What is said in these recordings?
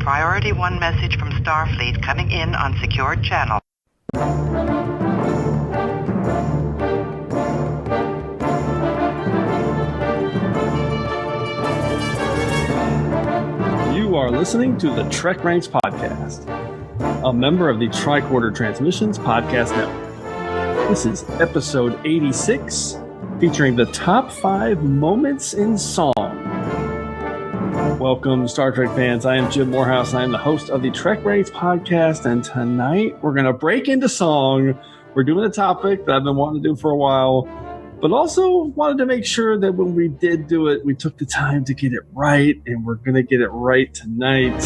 Priority 1 message from Starfleet coming in on secured channel. You are listening to the TrekRanks podcast, a member of the Tricorder Transmissions Podcast Network. This is episode 86, featuring the top 5 moments in song. Welcome, Star Trek fans. I am Jim Moorhouse, and I am the host of the TrekRanks podcast, and tonight we're going to break into song. We're doing a topic that I've been wanting to do for a while, but also wanted to make sure that when we did do it, we took the time to get it right, and we're going to get it right tonight.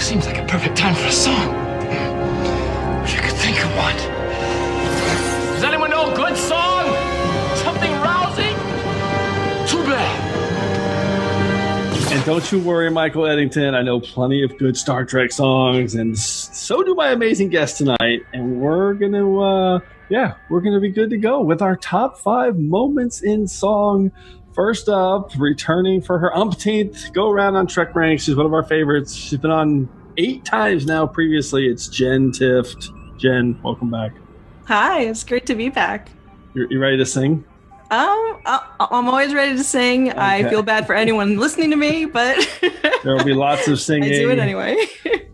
Seems like a perfect time for a song. Wish I could think of one. Does anyone know a good song? Something rousing? Too bad. And don't you worry, Michael Eddington. I know plenty of good Star Trek songs, and so do my amazing guests tonight. And we're gonna be good to go with our top 5 moments in song. First up, returning for her umpteenth go around on TrekRanks. She's one of our favorites. She's been on 8 times now. Previously, it's Jenn Tifft. Jenn, welcome back. Hi, it's great to be back. You ready to sing? I'm always ready to sing. Okay. I feel bad for anyone listening to me, but there will be lots of singing. I do it anyway.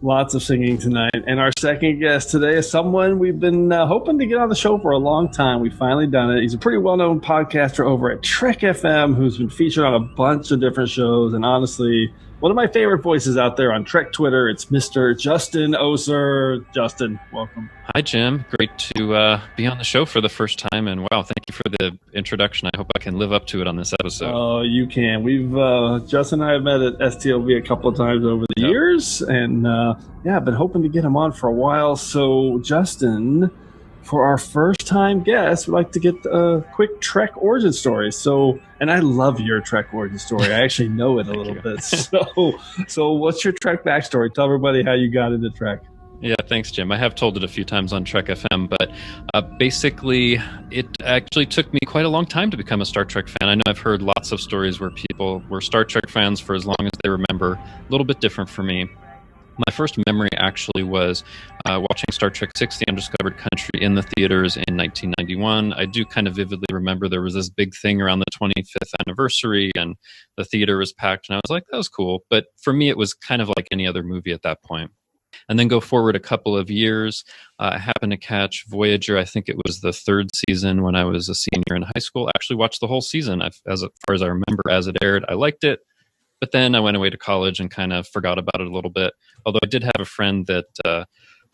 Lots of singing tonight. And our second guest today is someone we've been hoping to get on the show for a long time. We've finally done it. He's a pretty well-known podcaster over at Trek FM who's been featured on a bunch of different shows. And honestly, one of my favorite voices out there on Trek Twitter, it's Mr. Justin Oser. Justin, welcome. Hi, Jim. Great to be on the show for the first time. And wow, thank you for the introduction. I hope I can live up to it on this episode. Oh, you can. We've Justin and I have met at STLV a couple of times over the years. And I've been hoping to get him on for a while. So, Justin, for our first time guest, we'd like to get a quick Trek origin story. So, and I love your Trek origin story. I actually know it a little bit. So what's your Trek backstory? Tell everybody how you got into Trek. Yeah, thanks, Jim. I have told it a few times on Trek FM, but basically it actually took me quite a long time to become a Star Trek fan. I know I've heard lots of stories where people were Star Trek fans for as long as they remember. A little bit different for me. My first memory actually was watching Star Trek VI: The Undiscovered Country in the theaters in 1991. I do kind of vividly remember there was this big thing around the 25th anniversary, and the theater was packed, and I was like, that was cool. But for me, it was kind of like any other movie at that point. And then go forward a couple of years, I happened to catch Voyager. I think it was the 3rd season when I was a senior in high school. I actually watched the whole season as far as I remember as it aired. I liked it. But then I went away to college and kind of forgot about it a little bit. Although I did have a friend that I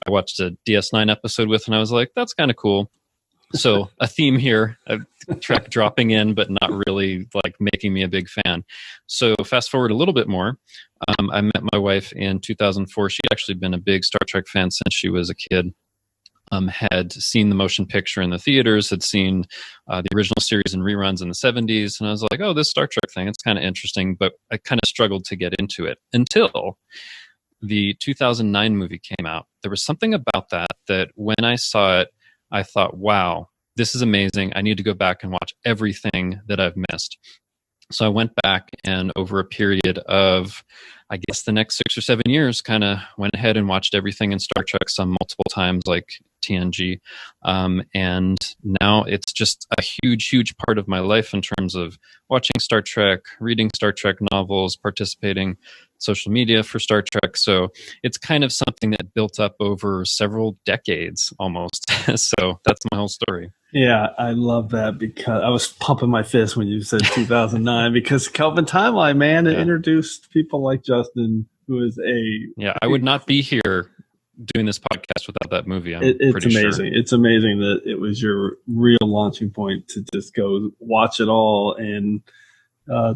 watched a DS9 episode with, and I was like, that's kind of cool. So a theme here, Trek dropping in, but not really like making me a big fan. So fast forward a little bit more. I met my wife in 2004. She'd actually been a big Star Trek fan since she was a kid. Had seen the motion picture in the theaters, had seen the original series and reruns in the 70s, and I was like, oh, this Star Trek thing, it's kind of interesting, but I kind of struggled to get into it until the 2009 movie came out. There was something about that when I saw it, I thought, wow, this is amazing. I need to go back and watch everything that I've missed. So I went back and over a period of, I guess, the next 6 or 7 years, kind of went ahead and watched everything in Star Trek, some multiple times, like TNG. And now it's just a huge, huge part of my life in terms of watching Star Trek, reading Star Trek novels, participating social media for Star Trek. So it's kind of something that built up over several decades almost. So that's my whole story. Yeah, I love that because I was pumping my fist when you said 2009 because Kelvin Timeline, man, it introduced people like Justin, who is I would not be here doing this podcast without that movie. It's amazing. Sure. It's amazing that it was your real launching point to just go watch it all and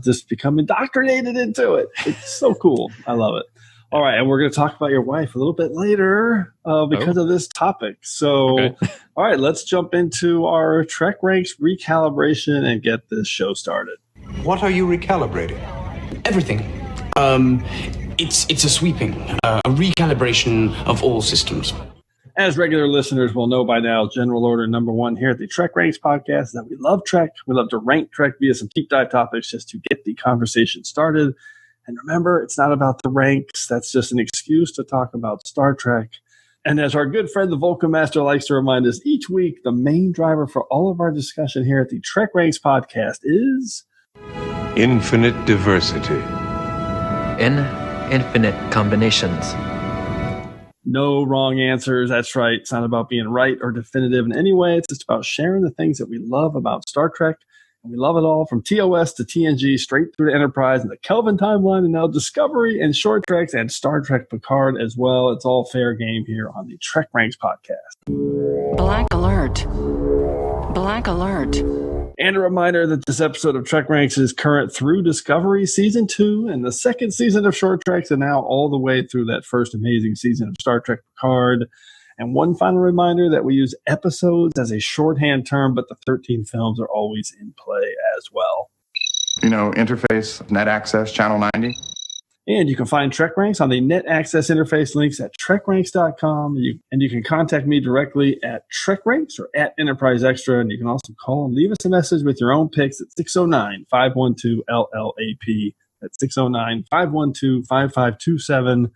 just become indoctrinated into it. It's so cool. I love it. All right, and we're going to talk about your wife a little bit later because of this topic. So, okay. All right, let's jump into our TrekRanks recalibration and get this show started. What are you recalibrating? Everything. It's a sweeping, a recalibration of all systems. As regular listeners will know by now, general order number 1 here at the TrekRanks podcast is that we love Trek. We love to rank Trek via some deep dive topics just to get the conversation started. And remember, it's not about the ranks. That's just an excuse to talk about Star Trek. And as our good friend, the Vulcan Master, likes to remind us each week, the main driver for all of our discussion here at the TrekRanks podcast is Infinite diversity. In infinite combinations. No wrong answers. That's right. It's not about being right or definitive in any way. It's just about sharing the things that we love about Star Trek. And we love it all, from TOS to TNG, straight through to Enterprise and the Kelvin timeline, and now Discovery and Short Treks and Star Trek Picard as well. It's all fair game here on the TrekRanks podcast. Black alert. Black alert. And a reminder that this episode of TrekRanks is current through Discovery Season 2 and the second season of Short Treks, and now all the way through that first amazing season of Star Trek Picard. And one final reminder that we use episodes as a shorthand term, but the 13 films are always in play as well. Interface, net access, channel 90. And you can find TrekRanks on the net access interface links at trekranks.com. And you can contact me directly at TrekRanks or at Enterprise Extra. And you can also call and leave us a message with your own picks at 609-512-LLAP. That's 609-512-5527.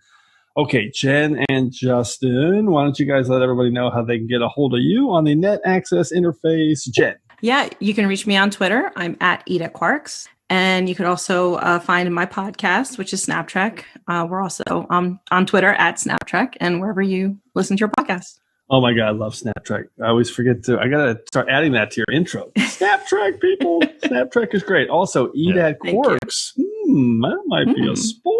Okay, Jen and Justin, why don't you guys let everybody know how they can get a hold of you on the net access interface? Jen. Yeah, you can reach me on Twitter. I'm at Eda Quarks. And you can also find my podcast, which is SnapTrek. We're also on Twitter at SnapTrek and wherever you listen to your podcast. Oh my God, I love SnapTrek. I always forget to. I got to start adding that to your intro. SnapTrek, people. SnapTrek is great. Also, Edad Quarks. That might be a spoiler.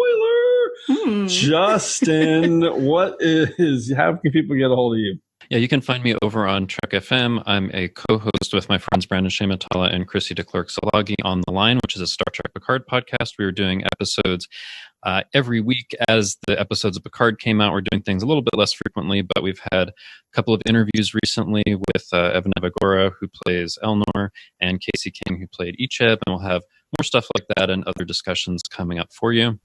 Justin, how can people get a hold of you? Yeah, you can find me over on Trek FM. I'm a co-host with my friends Brandon Shamatala and Chrissy DeClercq-Salagi on The Line, which is a Star Trek Picard podcast. We were doing episodes every week as the episodes of Picard came out. We're doing things a little bit less frequently, but we've had a couple of interviews recently with Evan Evagora, who plays Elnor, and Casey King, who played Icheb, and we'll have more stuff like that and other discussions coming up for you.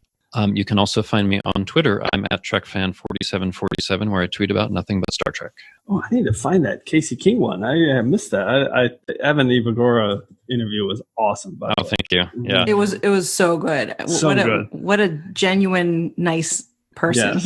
You can also find me on Twitter. I'm at TrekFan4747, where I tweet about nothing but Star Trek. Oh, I need to find that Casey King one. I missed that. The Evan Evagora interview was awesome. Oh, thank you. Yeah, it was so good. What a genuine, nice person.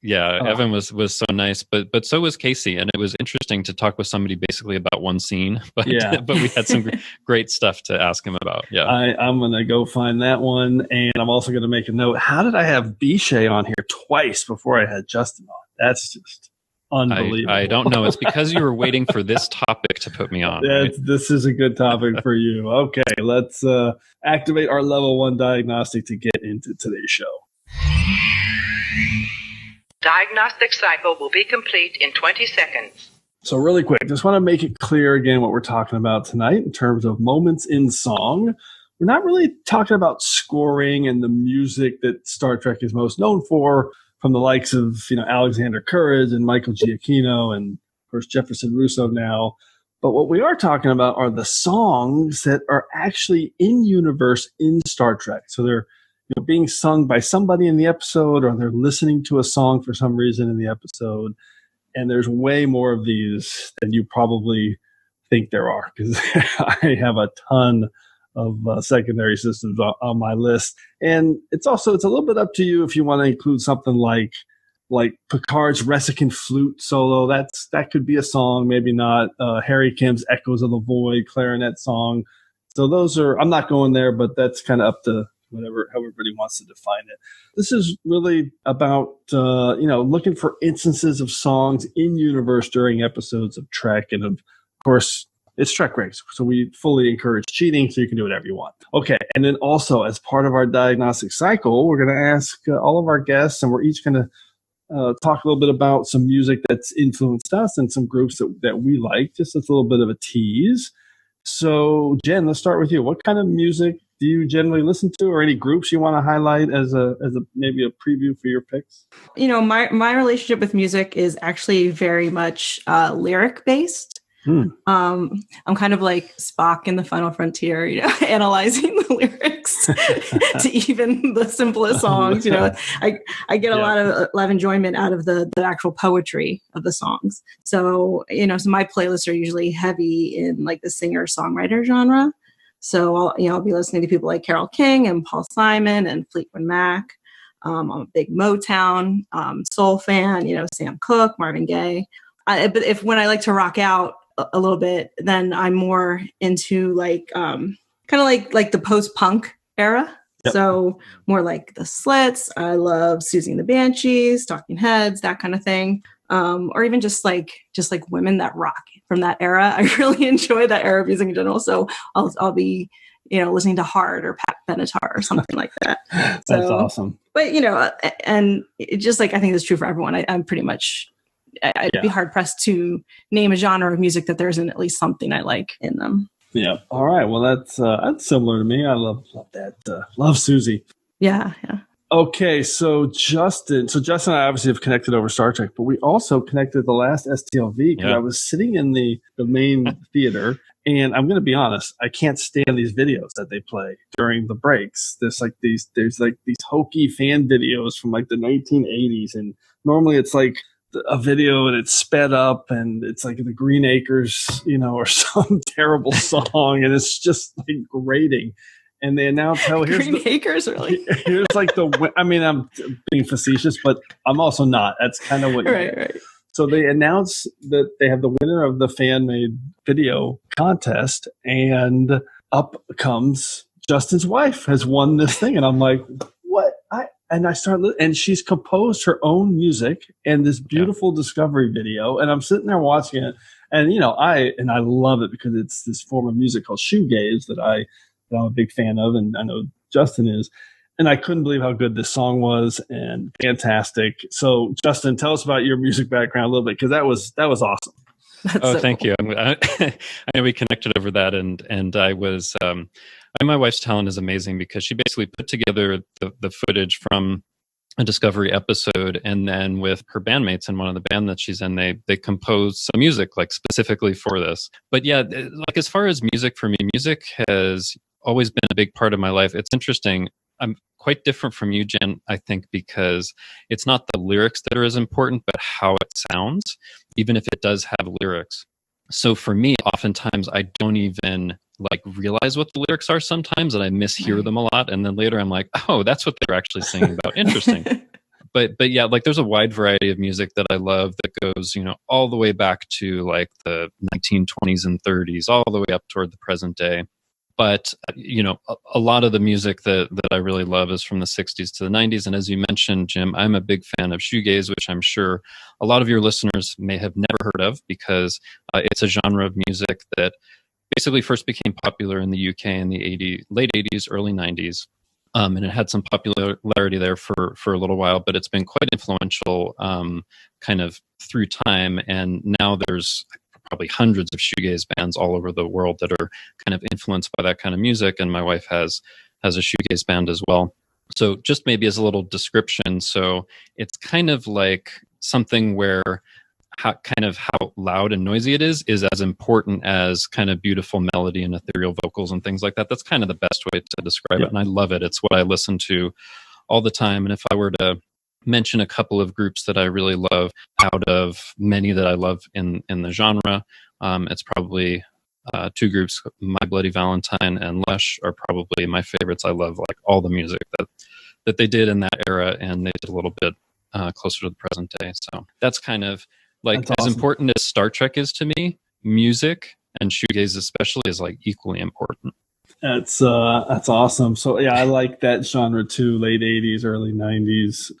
Yeah, Evan was so nice, but so was Casey, and it was interesting to talk with somebody basically about one scene. But but we had some great stuff to ask him about. Yeah, I'm gonna go find that one, and I'm also gonna make a note. How did I have Bichet on here twice before I had Justin on? That's just unbelievable. I don't know. It's because you were waiting for this topic to put me on. Right? This is a good topic for you. Okay, let's activate our Level One Diagnostic to get into today's show. Diagnostic cycle will be complete in 20 seconds. So really quick, just want to make it clear again what we're talking about tonight in terms of moments in song. We're not really talking about scoring and the music that Star Trek is most known for, from the likes of Alexander Courage and Michael Giacchino and, of course, Jefferson Russo now. But what we are talking about are the songs that are actually in universe in Star Trek. So they're being sung by somebody in the episode, or they're listening to a song for some reason in the episode. And there's way more of these than you probably think there are, because I have a ton of secondary systems on my list. And it's a little bit up to you if you want to include something like Picard's Resican flute solo. That could be a song, maybe not. Harry Kim's Echoes of the Void clarinet song. So those are, I'm not going there, but that's kind of up to how everybody wants to define it. This is really about, looking for instances of songs in universe during episodes of Trek. And of course, it's TrekRanks, so we fully encourage cheating, so you can do whatever you want. Okay, and then also as part of our diagnostic cycle, we're going to ask all of our guests, and we're each going to talk a little bit about some music that's influenced us and some groups that we like, just as a little bit of a tease. So, Jen, let's start with you. What kind of music do you generally listen to, or any groups you want to highlight as maybe a preview for your picks? My relationship with music is actually very much lyric based. I'm kind of like Spock in the Final Frontier, analyzing the lyrics to even the simplest songs. I get a lot of enjoyment out of the actual poetry of the songs. So, so my playlists are usually heavy in like the singer-songwriter genre. So I'll be listening to people like Carole King and Paul Simon and Fleetwood Mac. I'm a big Motown soul fan, Sam Cooke, Marvin Gaye. But when I like to rock out a little bit, then I'm more into kind of like the post-punk era. Yep. So more like the Slits. I love Susie and the Banshees, Talking Heads, that kind of thing. Or even just like women that rock from that era. I really enjoy that era of music in general. So I'll be, listening to Heart or Pat Benatar or something like that. That's awesome. But, and it just I think it's true for everyone. I'm pretty much, I'd be hard pressed to name a genre of music that there isn't at least something I like in them. Yeah. All right. Well, that's similar to me. I love that. Love Susie. Yeah. Okay. So Justin and I obviously have connected over Star Trek, but we also connected the last STLV because I was sitting in the main theater, and I'm going to be honest, I can't stand these videos that they play during the breaks. There's these hokey fan videos from like the 1980s, and normally it's like a video and it's sped up and it's like the Green Acres, or some terrible song, and it's just like grating. And they announce here's Green Acres, really? Here's like I'm being facetious, but I'm also not. That's kind of what you get. Right. So they announce that they have the winner of the fan-made video contest, and up comes Justin's wife has won this thing, and I'm like, what? And she's composed her own music and this beautiful Discovery video, and I'm sitting there watching it, and I love it because it's this form of music called shoegaze that I'm a big fan of, and I know Justin is. And I couldn't believe how good this song was, and fantastic. So, Justin, tell us about your music background a little bit, because that was awesome. Thank you. I know we connected over that, and I was. My wife's talent is amazing because she basically put together the footage from a Discovery episode, and then with her bandmates in one of the band that she's in, they composed some music like specifically for this. But yeah, like as far as music for me, music has always been a big part of my life. It's interesting. I'm quite different from you, Jen, I think, because it's not the lyrics that are as important, but how it sounds, even if it does have lyrics. So for me, oftentimes I don't even realize what the lyrics are sometimes, and I mishear them a lot. And then later I'm like, oh, that's what they're actually singing about. Interesting. But yeah, there's a wide variety of music that I love that goes, all the way back to the 1920s and 30s, all the way up toward the present day. But, a lot of the music that I really love is from the 60s to the 90s. And as you mentioned, Jim, I'm a big fan of shoegaze, which I'm sure a lot of your listeners may have never heard of, because it's a genre of music that basically first became popular in the UK in the late 80s, early 90s. And it had some popularity there for a little while, but it's been quite influential kind of through time. And now there's probably hundreds of shoegaze bands all over the world that are kind of influenced by that kind of music. And my wife has a shoegaze band as well. So just maybe as a little description. So it's kind of like something where how loud and noisy it is as important as kind of beautiful melody and ethereal vocals and things like that. That's kind of the best way to describe it. And I love it. It's what I listen to all the time. And if I were to mention a couple of groups that I really love out of many that I love in the genre, it's probably two groups, My Bloody Valentine and Lush are probably my favorites. I love all the music that they did in that era, and they did a little bit closer to the present day. So that's kind of that's as important as Star Trek is to me. Music and shoegaze especially is equally important. That's awesome. So yeah, I like that genre too. Late 80s, early 90s.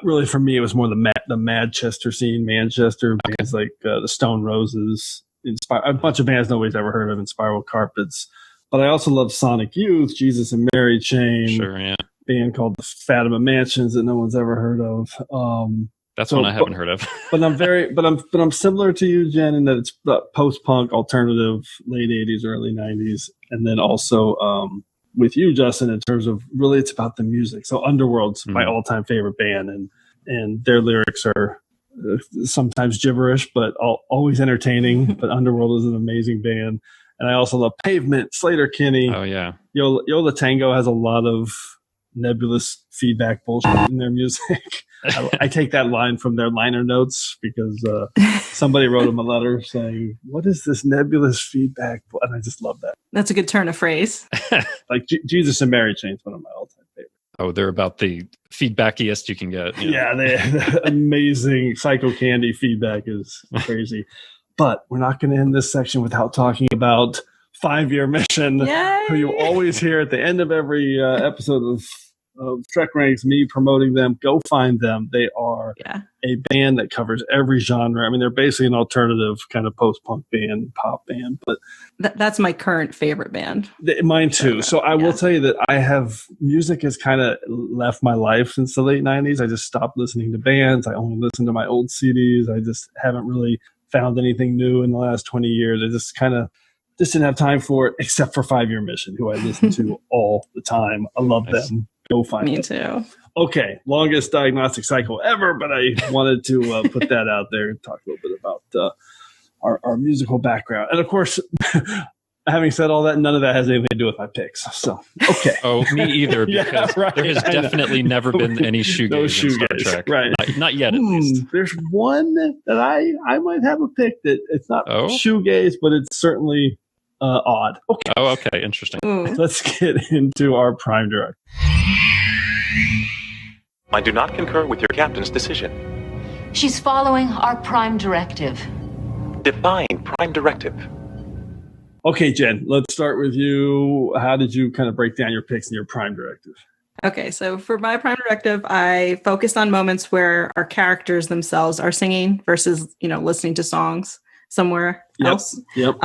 Really, for me, it was more the Manchester scene, bands like the Stone Roses, a bunch of bands nobody's ever heard of, in Spiral Carpets. But I also love Sonic Youth, Jesus and Mary Chain, sure, yeah, band called the Fatima Mansions that no one's ever heard of. That's one I haven't heard of. but I'm similar to you, Jen, in that it's post-punk, alternative, late 80s, early 90s, and then also with you, Justin, in terms of really it's about the music. So Underworld's my all-time favorite band, and their lyrics are sometimes gibberish, but always entertaining. But Underworld is an amazing band. And I also love Pavement, Slater Kinney. Oh, yeah. Yola Tango has a lot of nebulous feedback bullshit in their music. I take that line from their liner notes because somebody wrote them a letter saying, "What is this nebulous feedback?" And I just love that. That's a good turn of phrase. Like Jesus and Mary Chain's one of my all-time favorites. Oh, they're about the feedbackiest you can get. You know? Yeah, the amazing Psycho Candy feedback is crazy. But we're not going to end this section without talking about 5-Year Mission, Yay! who you always hear at the end of every episode of TrekRanks, me promoting them. Go find them. They are a band that covers every genre. I mean, they're basically an alternative kind of post-punk band, pop band. But that's my current favorite band. Mine too. So I will tell you that music has kind of left my life since the late 90s. I just stopped listening to bands. I only listen to my old CDs. I just haven't really found anything new in the last 20 years. I just didn't have time for it, except for 5-Year Mission, who I listen to all the time. I love them. Go find them. Me too. Okay, longest diagnostic cycle ever, but I wanted to put that out there and talk a little bit about our musical background. And of course, having said all that, none of that has anything to do with my picks. So, okay. Oh, me either, because there has definitely never been any shoegaze in Star Trek. Right. Not yet, at least. There's one that I might have a pick that it's not shoegaze, but it's certainly odd. Okay. Oh, okay. Interesting. Let's get into our prime directive. I do not concur with your captain's decision. She's following our prime directive. Define prime directive. Okay, Jen, let's start with you. How did you kind of break down your picks and your prime directive? Okay, so for my prime directive, I focused on moments where our characters themselves are singing versus, listening to songs somewhere else. Yep.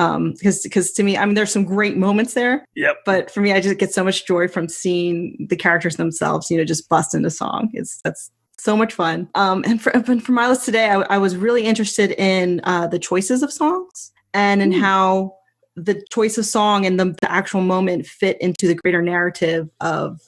Because to me, I mean, there's some great moments there. Yep. But for me, I just get so much joy from seeing the characters themselves, just bust into song. That's so much fun. And for my list today, I was really interested in the choices of songs and in how the choice of song and the actual moment fit into the greater narrative of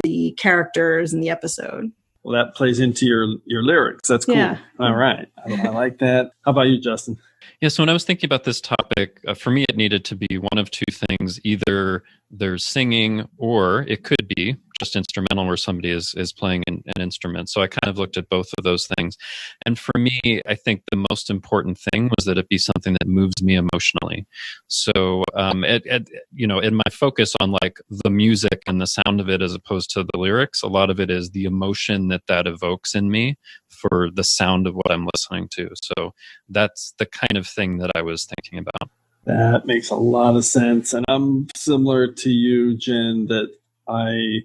the characters in the episode. Well, that plays into your lyrics. That's cool. Yeah. All right. I like that. How about you, Justin? Yeah, so when I was thinking about this topic, for me, it needed to be one of two things. Either there's singing, or it could be just instrumental where somebody is playing an instrument. So I kind of looked at both of those things. And for me, I think the most important thing was that it be something that moves me emotionally. So, in my focus on like the music and the sound of it as opposed to the lyrics, a lot of it is the emotion that evokes in me for the sound of what I'm listening to. So that's the kind of thing that I was thinking about. That makes a lot of sense. And I'm similar to you, Jen, that I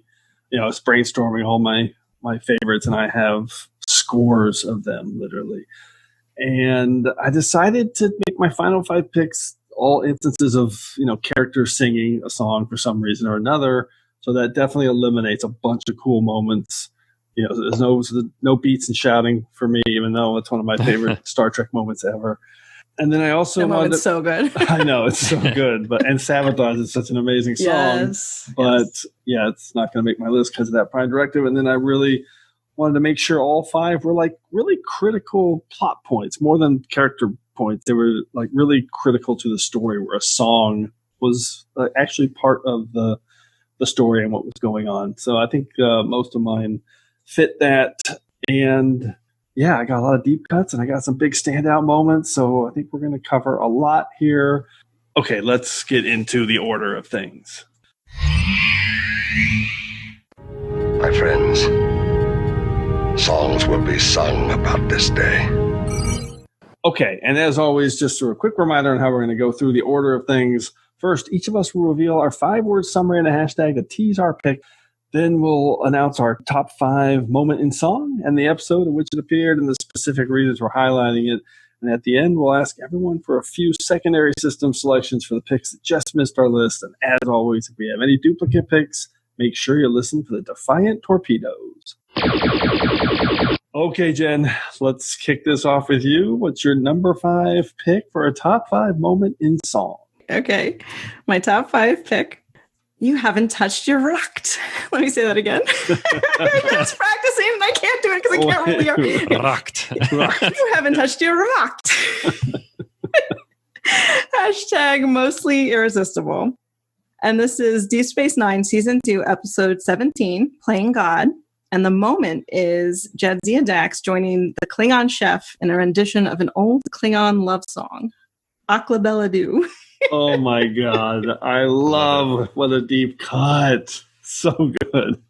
was brainstorming all my favorites, and I have scores of them, literally. And I decided to make my final 5 picks all instances of, characters singing a song for some reason or another. So that definitely eliminates a bunch of cool moments. There's no beats and shouting for me, even though it's one of my favorite Star Trek moments ever. And then I also wanted so good. I know it's so good, and Sabotage is such an amazing song. Yes. But it's not going to make my list because of that prime directive. And then I really wanted to make sure all 5 were like really critical plot points, more than character points. They were like really critical to the story, where a song was actually part of the story and what was going on. So I think most of mine fit that. And I got a lot of deep cuts and I got some big standout moments. So I think we're going to cover a lot here. Okay, let's get into the order of things. My friends, songs will be sung about this day. Okay, and as always, just a quick reminder on how we're going to go through the order of things. First, each of us will reveal our 5-word summary and a hashtag to tease our pick. Then we'll announce our top 5 moment in song and the episode in which it appeared and the specific reasons we're highlighting it. And at the end, we'll ask everyone for a few secondary system selections for the picks that just missed our list. And as always, if we have any duplicate picks, make sure you listen for the Defiant Torpedoes. Okay, Jen, let's kick this off with you. What's your number 5 pick for a top 5 moment in song? Okay, my top 5 pick. You haven't touched your rocked. Let me say that again. I was practicing and I can't do it because I can't really rocked. You haven't touched your rocked. Hashtag mostly irresistible. And this is Deep Space Nine, Season 2, Episode 17, Playing God. And the moment is Jadzia Dax joining the Klingon chef in a rendition of an old Klingon love song, Aklabeladu. Oh my God. I love what a deep cut. So good.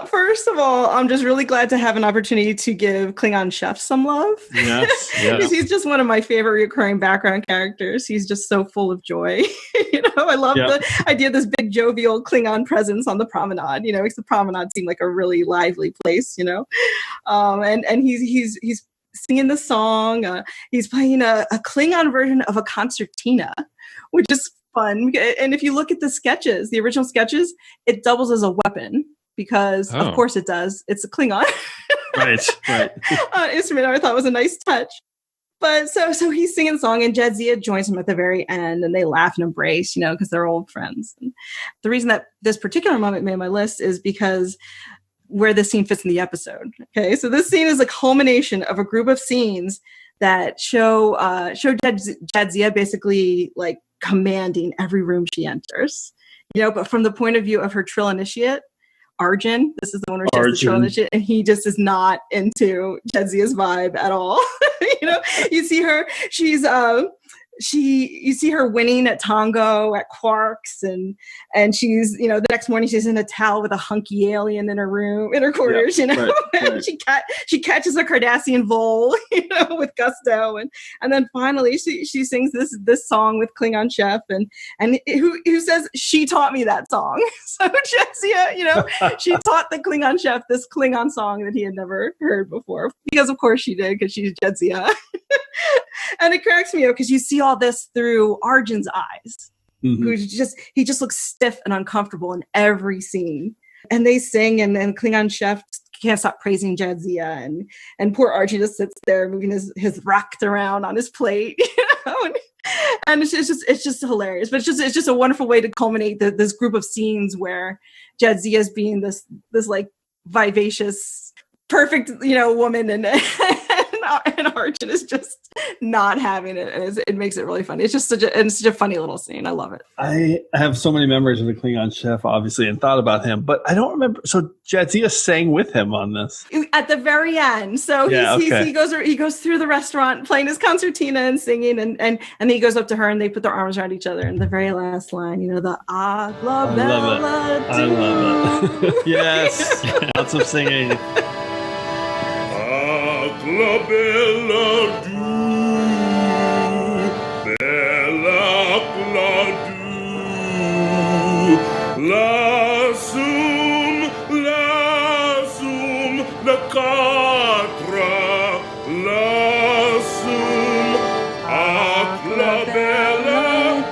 First of all, I'm just really glad to have an opportunity to give Klingon chef some love. Yes. Because he's just one of my favorite recurring background characters. He's just so full of joy. I love the idea of this big jovial Klingon presence on the promenade. Makes the promenade seem like a really lively place. And he's singing the song. He's playing a Klingon version of a concertina, which is fun. And if you look at the original sketches, it doubles as a weapon because of course it does. It's a Klingon right instrument. I thought was a nice touch. But so he's singing the song and Jadzia joins him at the very end and they laugh and embrace, because they're old friends. And the reason that this particular moment made my list is because where this scene fits in the episode. Okay, so this scene is a culmination of a group of scenes that show Jadzia basically like commanding every room she enters, but from the point of view of her Trill initiate, Arjun, this is the one where she has the Trill initiate, and he just is not into Jadzia's vibe at all. You see her, you see her winning at Tango at Quarks, and she's, the next morning she's in a towel with a hunky alien in her quarters, Right. she catches a Cardassian vole, with gusto, and then finally she sings this song with Klingon chef, and who says she taught me that song. So Jadzia, she taught the Klingon chef this Klingon song that he had never heard before, because of course she did, because she's Jadzia. And it cracks me up because you see all this through Arjun's eyes, he just looks stiff and uncomfortable in every scene. And they sing, and Klingon chef can't stop praising Jadzia, and poor Arjun just sits there moving his rakt around on his plate, and it's just hilarious. But it's just a wonderful way to culminate this group of scenes where Jadzia is being this like vivacious, perfect woman, and Arjun is just not having it, and it makes it really funny. It's just such a funny little scene. I love it. I have so many memories of the Klingon chef, obviously, and thought about him, but I don't remember. So Jadzia sang with him on this at the very end. So he goes through the restaurant playing his concertina and singing, and then he goes up to her and they put their arms around each other. And the very last line, the Aglabella. I love it. Yes, lots of singing. La bella du, bella du, la sum, la catra, la sum, la bella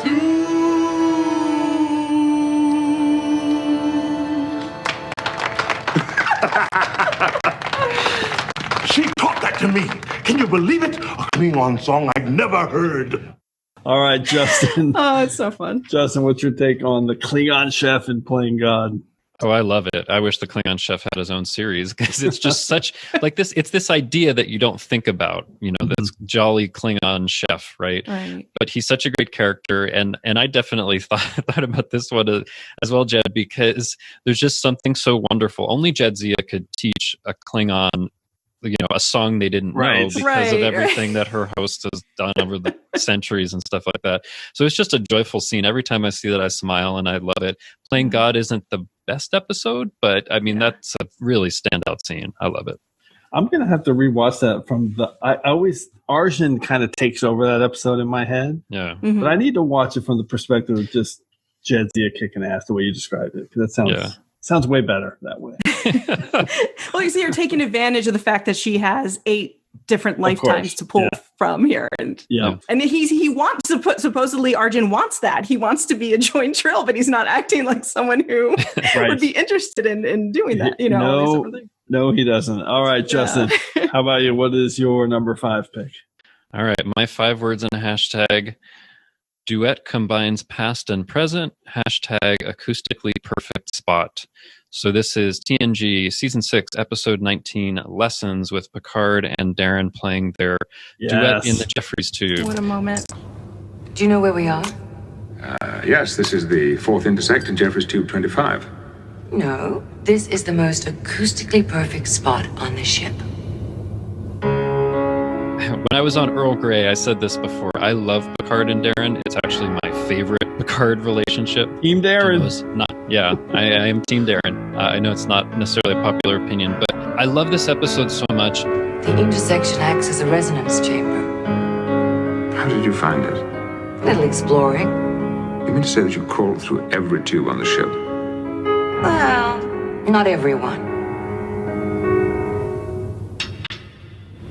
du. She taught that to me. Can you believe it? A Klingon song I'd never heard. All right, Justin. Oh, it's so fun. Justin, what's your take on the Klingon chef and Playing God? Oh, I love it. I wish the Klingon chef had his own series, because it's just such like this. It's this idea that you don't think about, this jolly Klingon chef, right? But he's such a great character, and I definitely thought about this one as well, Jed, because there's just something so wonderful. Only Jadzia could teach a Klingon, a song they didn't know because of everything that her host has done over the centuries and stuff like that. So it's just a joyful scene. Every time I see that, I smile and I love it. Playing God isn't the best episode, but I mean, that's a really standout scene. I love it. I'm going to have to rewatch that from Arjun kind of takes over that episode in my head. Yeah. Mm-hmm. But I need to watch it from the perspective of just Jadzia kicking ass the way you described it, because that sounds way better that way. Well, you see, you're taking advantage of the fact that she has 8 different lifetimes to pull from here, and he wants to supposedly Arjun wants that. He wants to be a joint Trill, but he's not acting like someone who would be interested in doing that. No, he doesn't. All right, Justin, how about you? What is your number 5 pick? All right, my 5 words in a hashtag. Duet combines past and present. Hashtag acoustically perfect spot. So this is TNG Season 6, Episode 19, Lessons, with Picard and Darren playing their duet in the Jeffries tube. What a moment. Do you know where we are? Yes, this is the fourth intersect in Jeffries Tube 25. No, this is the most acoustically perfect spot on the ship. When I was on Earl Grey, I said this before. I love Picard and Darren. It's actually my favorite Picard relationship. Team Darren. I am Team Darren. I know it's not necessarily a popular opinion, but I love this episode so much. The intersection acts as a resonance chamber. How did you find it? A little exploring. You mean to say that you crawled through every tube on the ship? Well, not everyone.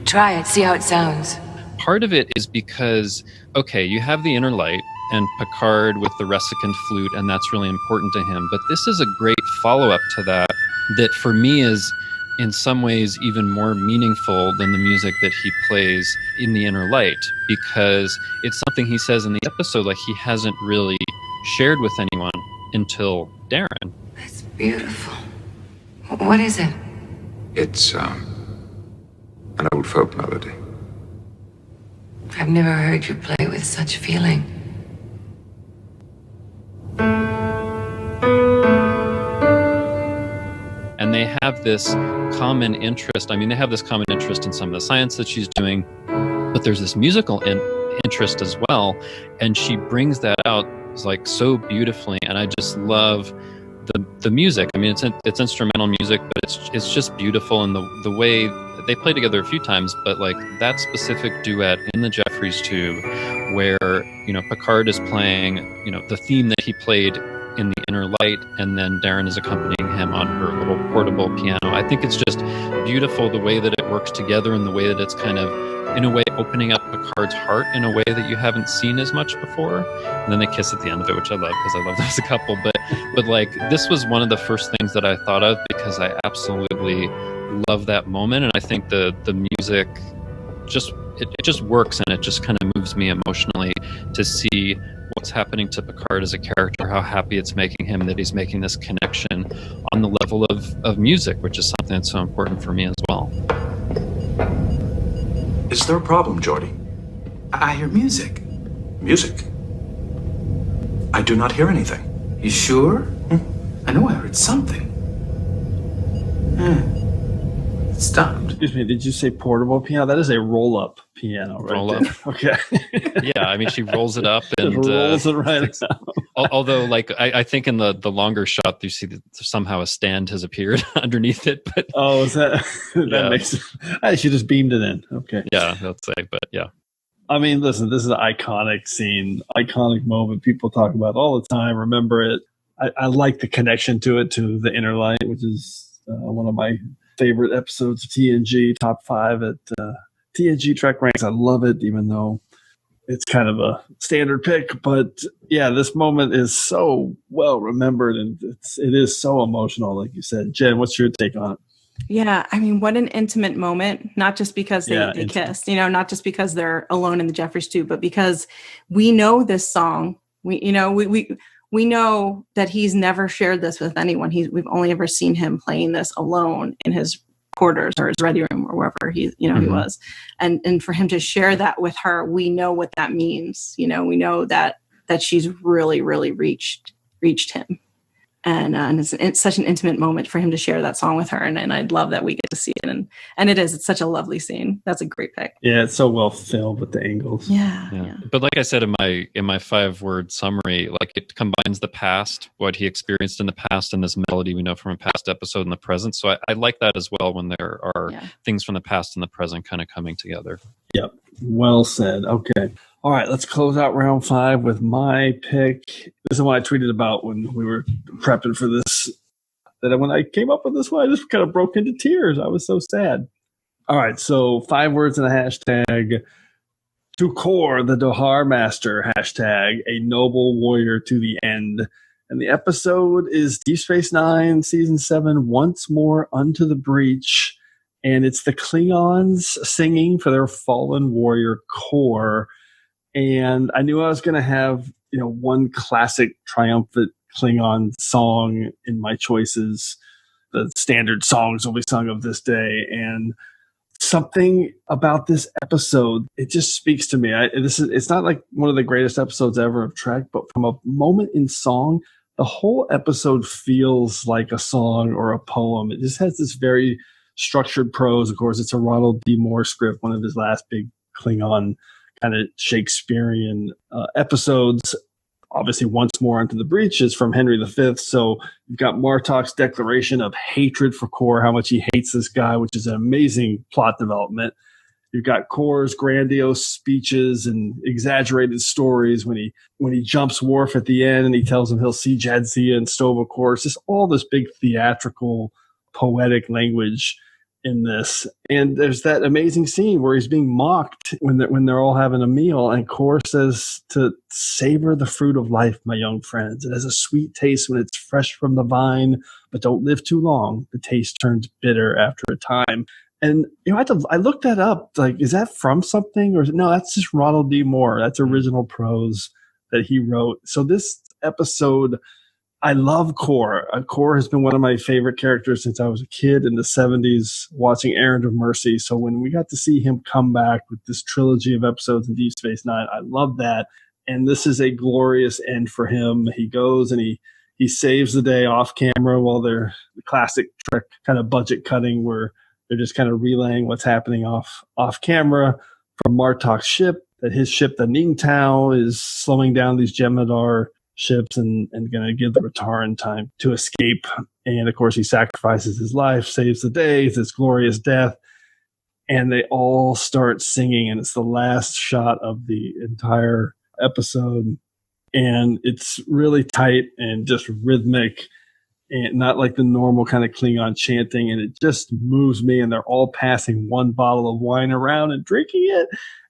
Try it, see how it sounds. Part of it is because, okay, you have the inner light and Picard with the Ressicant flute, and that's really important to him. But this is a great follow-up to that for me is in some ways even more meaningful than the music that he plays in the inner light, because it's something he says in the episode like he hasn't really shared with anyone until Darren. That's beautiful. What is it? It's an old folk melody. I've never heard you play with such feeling. And they have this common interest. I mean, they have this common interest in some of the science that she's doing, but there's this musical interest as well. And she brings that out like so beautifully. And I just love the music. I mean, it's instrumental music, but it's just beautiful. And the way they play together a few times, but like that specific duet in the Jeffries Tube where, Picard is playing, the theme that he played in the inner light, and then Darren is accompanying him on her little portable piano. I think it's just beautiful the way that it works together and the way that it's kind of, in a way, opening up Picard's heart in a way that you haven't seen as much before. And then they kiss at the end of it, which I love because I love them as a couple. But like, this was one of the first things that I thought of because I absolutely love that moment. And I think the music it just works, and it just kind of moves me emotionally to see what's happening to Picard as a character, how happy it's making him that he's making this connection on the level of music, which is something that's so important for me as well. Is there a problem, Geordi? I hear music. Music? I do not hear anything. You sure? I know I heard something. It stopped. Excuse me, did you say portable piano? That is a roll-up piano, right? Roll there. up. Okay. Yeah, I mean, she rolls it up and rolls it right out. Although, like, I think in the longer shot, you see that somehow a stand has appeared underneath it. But is that makes it? She just beamed it in. Okay. Yeah, that's it. But yeah. I mean, listen, this is an iconic scene, iconic moment. People talk about it all the time. Remember it. I like the connection to it, to the inner light, which is one of my favorite episodes of TNG, top 5 at TNG TrekRanks. I love it, even though it's kind of a standard pick. But yeah, this moment is so well remembered, and it is so emotional, like you said. Jen, what's your take on it? Yeah, I mean, what an intimate moment, not just because they kissed, not just because they're alone in the Jeffries Tube, but because we know this song. We know that he's never shared this with anyone. We've only ever seen him playing this alone in his quarters or his ready room or wherever he was. And for him to share that with her, we know what that means. We know that she's really, really reached him. And it's such an intimate moment for him to share that song with her. And I'd love that we get to see it. And it's such a lovely scene. That's a great pick. Yeah, it's so well filmed with the angles. Yeah. But like I said in my 5-word summary, like it combines the past, what he experienced in the past, and this melody we know from a past episode in the present. So I like that as well when there are things from the past and the present kind of coming together. Yep. Well said. Okay. All right, let's close out round 5 with my pick. This is what I tweeted about when we were prepping for this. That when I came up with this one, I just kind of broke into tears. I was so sad. All right, so 5 words and a hashtag. To Kor, the Dohar Master, hashtag, a noble warrior to the end. And the episode is Deep Space Nine, Season 7, Once More Unto the Breach. And it's the Klingons singing for their fallen warrior Kor. And I knew I was going to have, one classic triumphant Klingon song in my choices. The standard songs will be sung of this day. And something about this episode, it just speaks to me. It's not like one of the greatest episodes ever of Trek, but from a moment in song, the whole episode feels like a song or a poem. It just has this very structured prose. Of course, it's a Ronald D. Moore script, one of his last big Klingon kind of Shakespearean episodes. Obviously, Once More Into the Breach is from Henry V. So you've got Martok's declaration of hatred for Kor, how much he hates this guy, which is an amazing plot development. You've got Kor's grandiose speeches and exaggerated stories when he jumps Worf at the end and he tells him he'll see Jadzia and Sto-vo-Kor. It's just all this big theatrical, poetic language in this. And there's that amazing scene where he's being mocked when they're all having a meal, and Kor says to savor the fruit of life, my young friends. It has a sweet taste when it's fresh from the vine, but don't live too long. The taste turns bitter after a time. And I looked that up. Like, is that from something, or no? That's just Ronald D. Moore. That's original prose that he wrote. So this episode, I love Kor. Kor has been one of my favorite characters since I was a kid in the 70s watching Errand of Mercy. So when we got to see him come back with this trilogy of episodes in Deep Space Nine, I love that. And this is a glorious end for him. He goes and he saves the day off camera while they're the classic Trek kind of budget cutting where they're just kind of relaying what's happening off camera from Martok's ship, that his ship, the Ning Tao, is slowing down these Jem'Hadar ships and going to give the Rataran time to escape. And of course, he sacrifices his life, saves the day, it's this glorious death. And they all start singing, and it's the last shot of the entire episode. And it's really tight and just rhythmic and not like the normal kind of Klingon chanting. And it just moves me, and they're all passing one bottle of wine around and drinking it.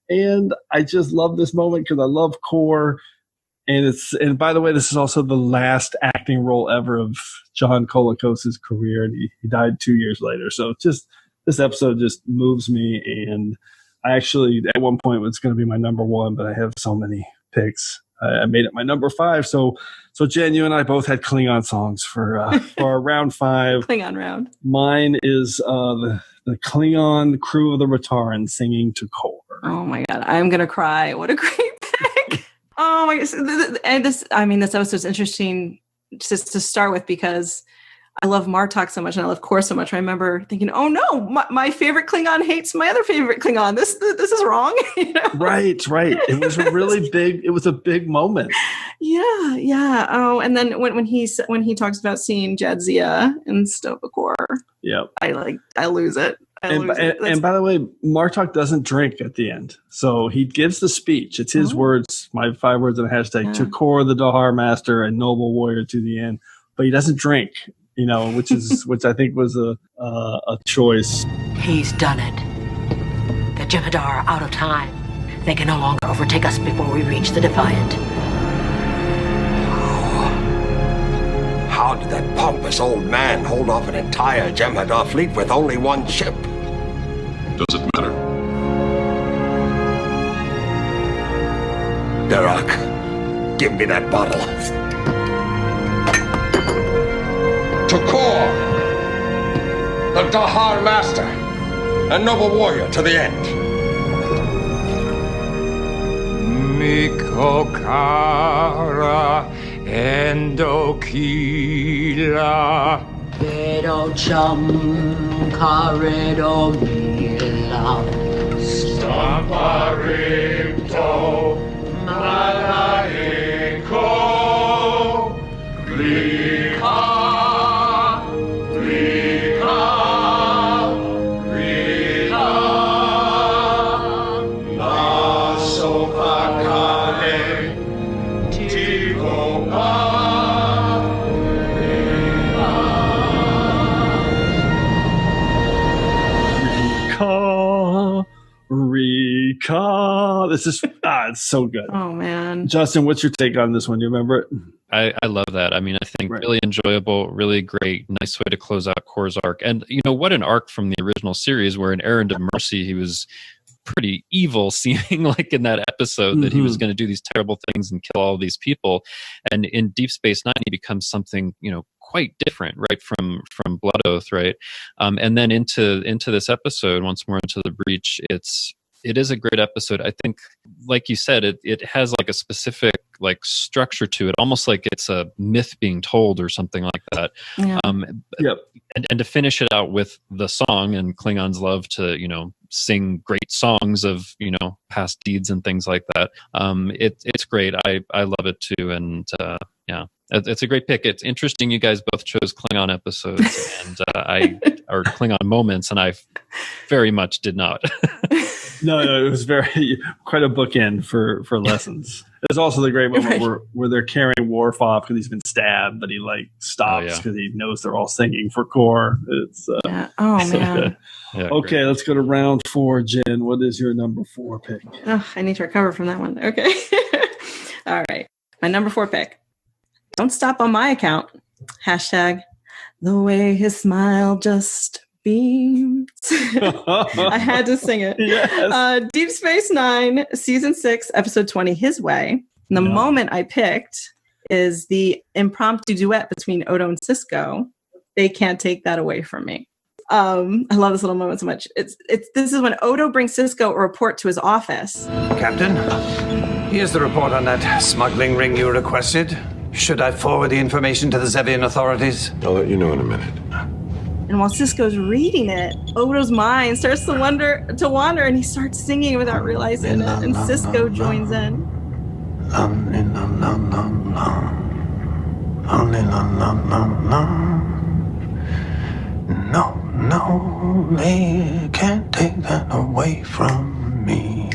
And I just love this moment because I love Kor. And by the way, this is also the last acting role ever of John Colicos' career, and he died 2 years later. So just this episode just moves me, and I actually at one point was going to be my number one, but I have so many picks. I made it my number 5. So Jen, you and I both had Klingon songs for our round 5. Klingon round. Mine is the Klingon crew of the Rataran singing to Kor. Oh my God, I'm gonna cry! What a great pick! Oh my God, and this episode is interesting just to start with because I love Martok so much and I love Kor so much. I remember thinking, oh no, my favorite Klingon hates my other favorite Klingon. This is wrong. You know? Right. It was a really big. It was a big moment. Yeah. Oh, and then when he talks about seeing Jadzia and Sto-vo-Kor, yeah, I lose it. And by the way, Martok doesn't drink at the end. So he gives the speech. It's his words, my 5 words in a hashtag, to Kor, the Dahar master and noble warrior to the end. But he doesn't drink, which I think was a choice. He's done it. The Jem'Hadar are out of time. They can no longer overtake us before we reach the Defiant. How did that pompous old man hold off an entire Jem'Hadar fleet with only one ship? Does it matter? Darak, give me that bottle. To Kor, the Dahar master, a noble warrior to the end. Mikokara Endokila Pero chum karedo mila Stamparito Malaiko Lika Rika. This is it's so good. Oh man, Justin, what's your take on this one? Do you remember it? I love that. I mean, I think really enjoyable, really great, nice way to close out Kor's arc. And what an arc from the original series, where in Errand of Mercy he was pretty evil, seeming like in that episode that he was going to do these terrible things and kill all these people. And in Deep Space Nine, he becomes something quite different, right, from Blood Oath, right? And then into this episode, once more into the breach, it is a great episode. I think, like you said, it has like a specific like structure to it, almost like it's a myth being told or something like that. Yeah. Yep. And to finish it out with the song and Klingons love to, sing great songs of, past deeds and things like that. It's great. I love it too. And yeah, it's a great pick. It's interesting. You guys both chose Klingon episodes and or Klingon moments, and I very much did not. No, it was quite a bookend for lessons. There's also the great moment where they're carrying Worf off because he's been stabbed, but he like stops because he knows they're all singing for Core. It's oh man. Yeah, okay, great. Let's go to round 4. Jen, what is your number 4 pick? Oh, I need to recover from that one. Okay. All right. My number 4 pick. Don't stop on my account. # the way his smile just beams. I had to sing it. Yes. Deep Space Nine, Season 6, Episode 20, His Way. And the moment I picked is the impromptu duet between Odo and Sisko. They can't take that away from me. I love this little moment so much. This is when Odo brings Sisko a report to his office. Captain, here's the report on that smuggling ring you requested. Should I forward the information to the Zevian authorities? I'll let you know in a minute. And while Sisko's reading it, Odo's mind starts to wander, and he starts singing without realizing it. And Sisko joins in. No, they can't take that away from me.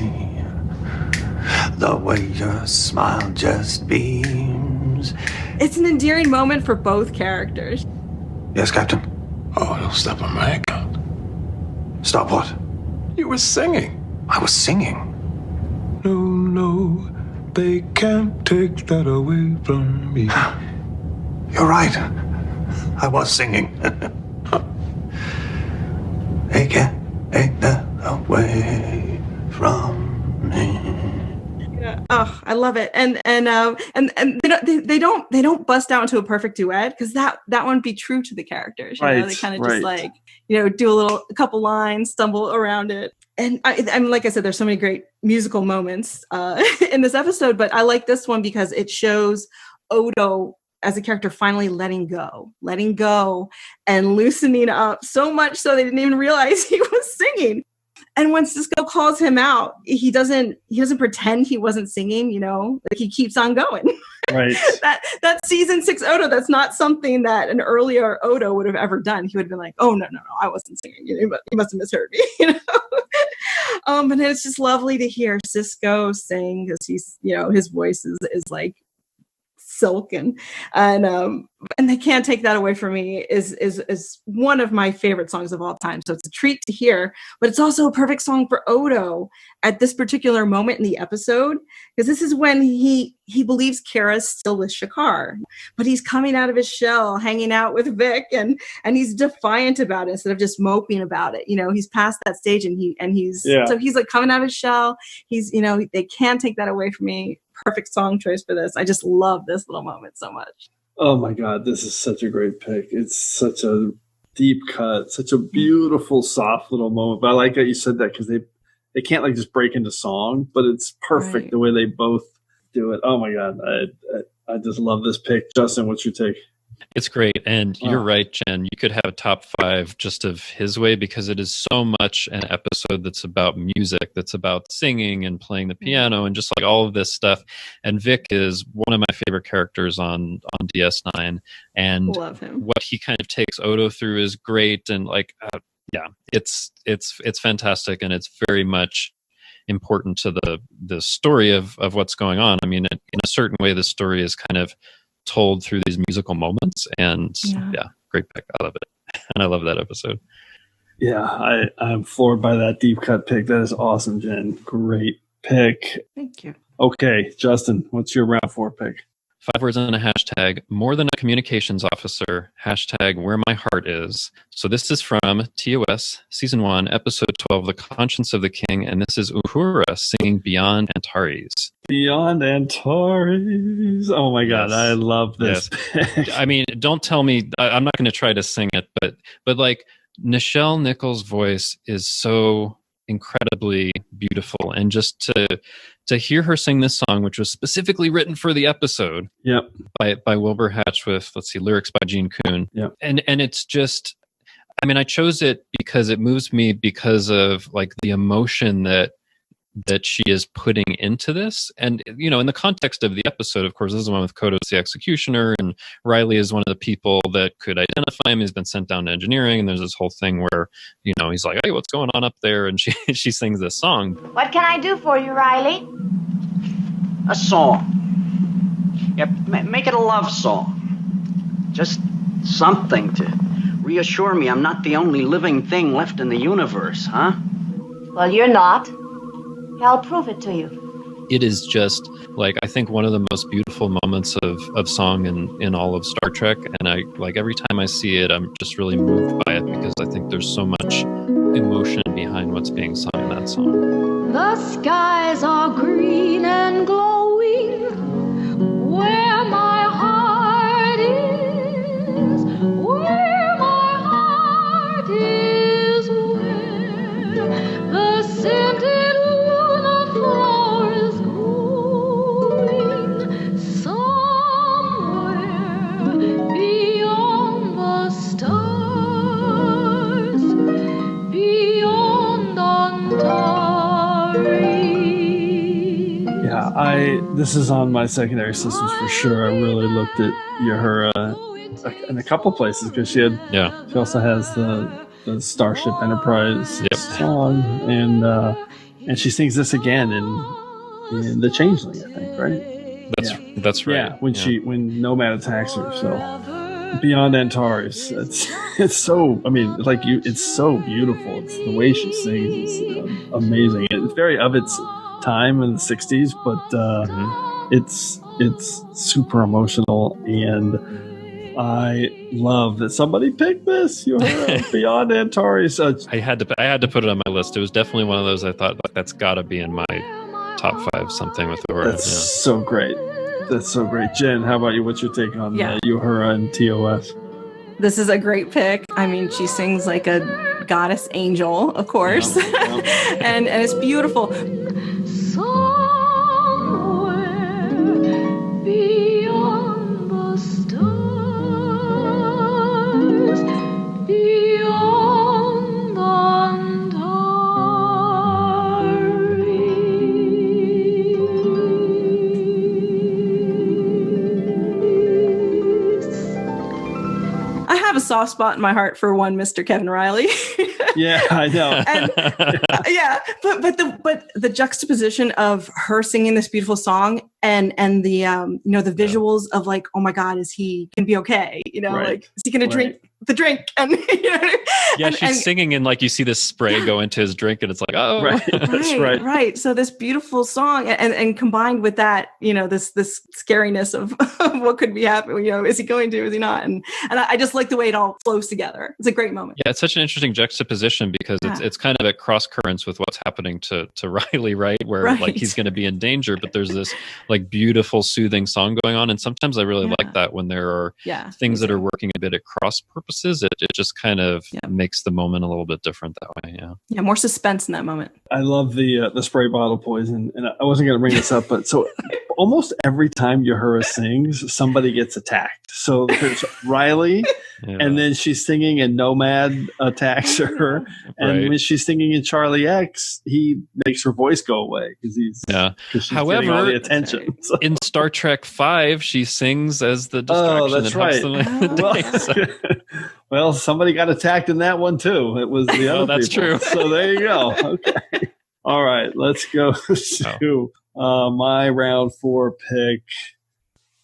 The way your smile just beams. It's an endearing moment for both characters. Yes, Captain. Oh, don't stop on my account. Stop what? You were singing. I was singing. No, they can't take that away from me. You're right. I was singing. They can't take that away from me. Yeah. Oh, I love it, and they don't bust out into a perfect duet because that wouldn't be true to the characters. You know? They kind of just like do a couple lines, stumble around it. And I mean, like I said, there's so many great musical moments in this episode, but I like this one because it shows Odo as a character finally letting go and loosening up so much so they didn't even realize he was singing. And when Sisko calls him out, he doesn't pretend he wasn't singing, like he keeps on going. Right. that Season 6 Odo, that's not something that an earlier Odo would have ever done. He would have been like, oh, no, I wasn't singing. You must have misheard me, And it's just lovely to hear Sisko sing because he's, his voice is like silken, and they can't take that away from me is one of my favorite songs of all time. So it's a treat to hear, but it's also a perfect song for Odo at this particular moment in the episode, because this is when he believes Kara's still with Shakar, but he's coming out of his shell, hanging out with Vic, and he's defiant about it instead of just moping about it. He's past that stage, and he's like coming out of his shell. He's they can't take that away from me. Perfect song choice for this. I just love this little moment so much. Oh my God, this is such a great pick. It's such a deep cut, such a beautiful, soft little moment. But I like that you said that because they can't like just break into song, but it's perfect the way they both do it. Oh my God, I just love this pick. Justin, what's your take? It's great. And you're right, Jen. You could have a top 5 just of His Way because it is so much an episode that's about music, that's about singing and playing the piano and just like all of this stuff. And Vic is one of my favorite characters on DS9. And love him. What he kind of takes Odo through is great. And like, it's fantastic. And it's very much important to the story of what's going on. I mean, in a certain way, the story is kind of told through these musical moments, and great pick. I love it, and I love that episode. Yeah, I'm floored by that deep cut pick. That is awesome, Jen. Great pick. Thank you. Okay, Justin, what's your round 4 pick? 5 words in a hashtag, more than a communications officer, hashtag where my heart is. So this is from TOS, Season 1, Episode 12, The Conscience of the King, and this is Uhura singing Beyond Antares. Beyond Antares. Oh my God, Yes. I love this. Yes. I mean, don't tell me, I'm not going to try to sing it, but like Nichelle Nichols' voice is so incredibly beautiful, and just to hear her sing this song, which was specifically written for the episode, yep, by Wilbur Hatch with, let's see, lyrics by Gene Kuhn, yep, and it's just, I mean, I chose it because it moves me because of like the emotion that she is putting into this. And, you know, in the context of the episode, of course, this is the one with Kodos the executioner, and Riley is one of the people that could identify him. He's been sent down to engineering, and there's this whole thing where, you know, he's like, hey, what's going on up there? And she sings this song. What can I do for you, Riley? A song. Yeah, make it a love song. Just something to reassure me I'm not the only living thing left in the universe, huh? Well, you're not. I'll prove it to you. It is just like, I think one of the most beautiful moments of song in all of Star Trek. And I like, every time I see it, I'm just really moved by it, because I think there's so much emotion behind what's being sung in that song. The skies are green and glowing where my heart is, where my heart is, where the scented Luna flowers growing somewhere beyond the stars, beyond Antares. Yeah, this is on my secondary systems for sure. I really looked at Uhura in a couple places, because she also has the Starship Enterprise song, and she sings this again in The Changeling, I think, right? That's right. Yeah, when Nomad attacks her. So Beyond Antares, it's so, I mean, like it's so beautiful. It's the way she sings is amazing. It's very of its time in the 60s, but it's super emotional, and I love that somebody picked this. Beyond Antares. I had to put it on my list. It was definitely one of those I thought, like, that's got to be in my top 5 something with Uhura. That's so great. That's so great. Jen, how about you? What's your take on Uhura and TOS? This is a great pick. I mean, she sings like a goddess angel, of course, and it's beautiful. Somewhere beyond the stars, beyond Antares. I have a soft spot in my heart for one Mr. Kevin Riley. Yeah, I know. And, but the juxtaposition of her singing this beautiful song and the the visuals of like, oh my God, is he gonna be okay? Like, is he gonna drink the drink? And she's singing, and like you see this spray go into his drink, and it's like, oh, that's right. Right. So this beautiful song, and combined with that, this scariness of what could be happening. Is he going to? Is he not? And I just like the way it all flows together. It's a great moment. Yeah, it's such an interesting juxtaposition, because it's kind of at cross currents with what's happening to Riley, right? Where like he's going to be in danger, but there's this like beautiful, soothing song going on. And sometimes I really like that when there are things that are working a bit at cross purposes. It just kind of makes the moment a little bit different that way. Yeah, more suspense in that moment. I love the spray bottle poison, and I wasn't going to bring this up, but so almost every time Uhura sings, somebody gets attacked. So there's Riley, and then she's singing and Nomad attacks her, and when she's singing in Charlie X, he makes her voice go away because she's getting all the attention. So. In Star Trek 5, she sings as the distraction. Oh, that's right. Well, somebody got attacked in that one too. It was the other that's people. True. So there you go. Okay. All right, let's go to my round 4 pick.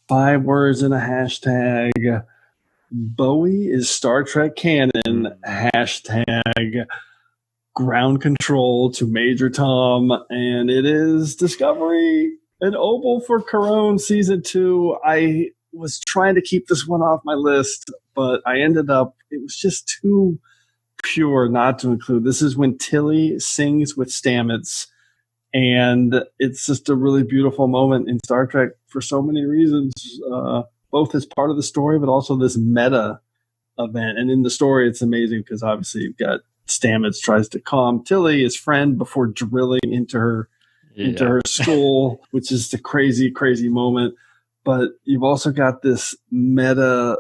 5 words in a hashtag. Bowie is Star Trek canon. Hashtag ground control to Major Tom. And it is Discovery. An Opal for Corone season 2. I was trying to keep this one off my list, but I ended up, it was just too pure not to include. This is when Tilly sings with Stamets, and it's just a really beautiful moment in Star Trek for so many reasons, both as part of the story, but also this meta event. And in the story, it's amazing because obviously you've got Stamets tries to calm Tilly, his friend, before drilling into her skull, which is the crazy, crazy moment. But you've also got this meta.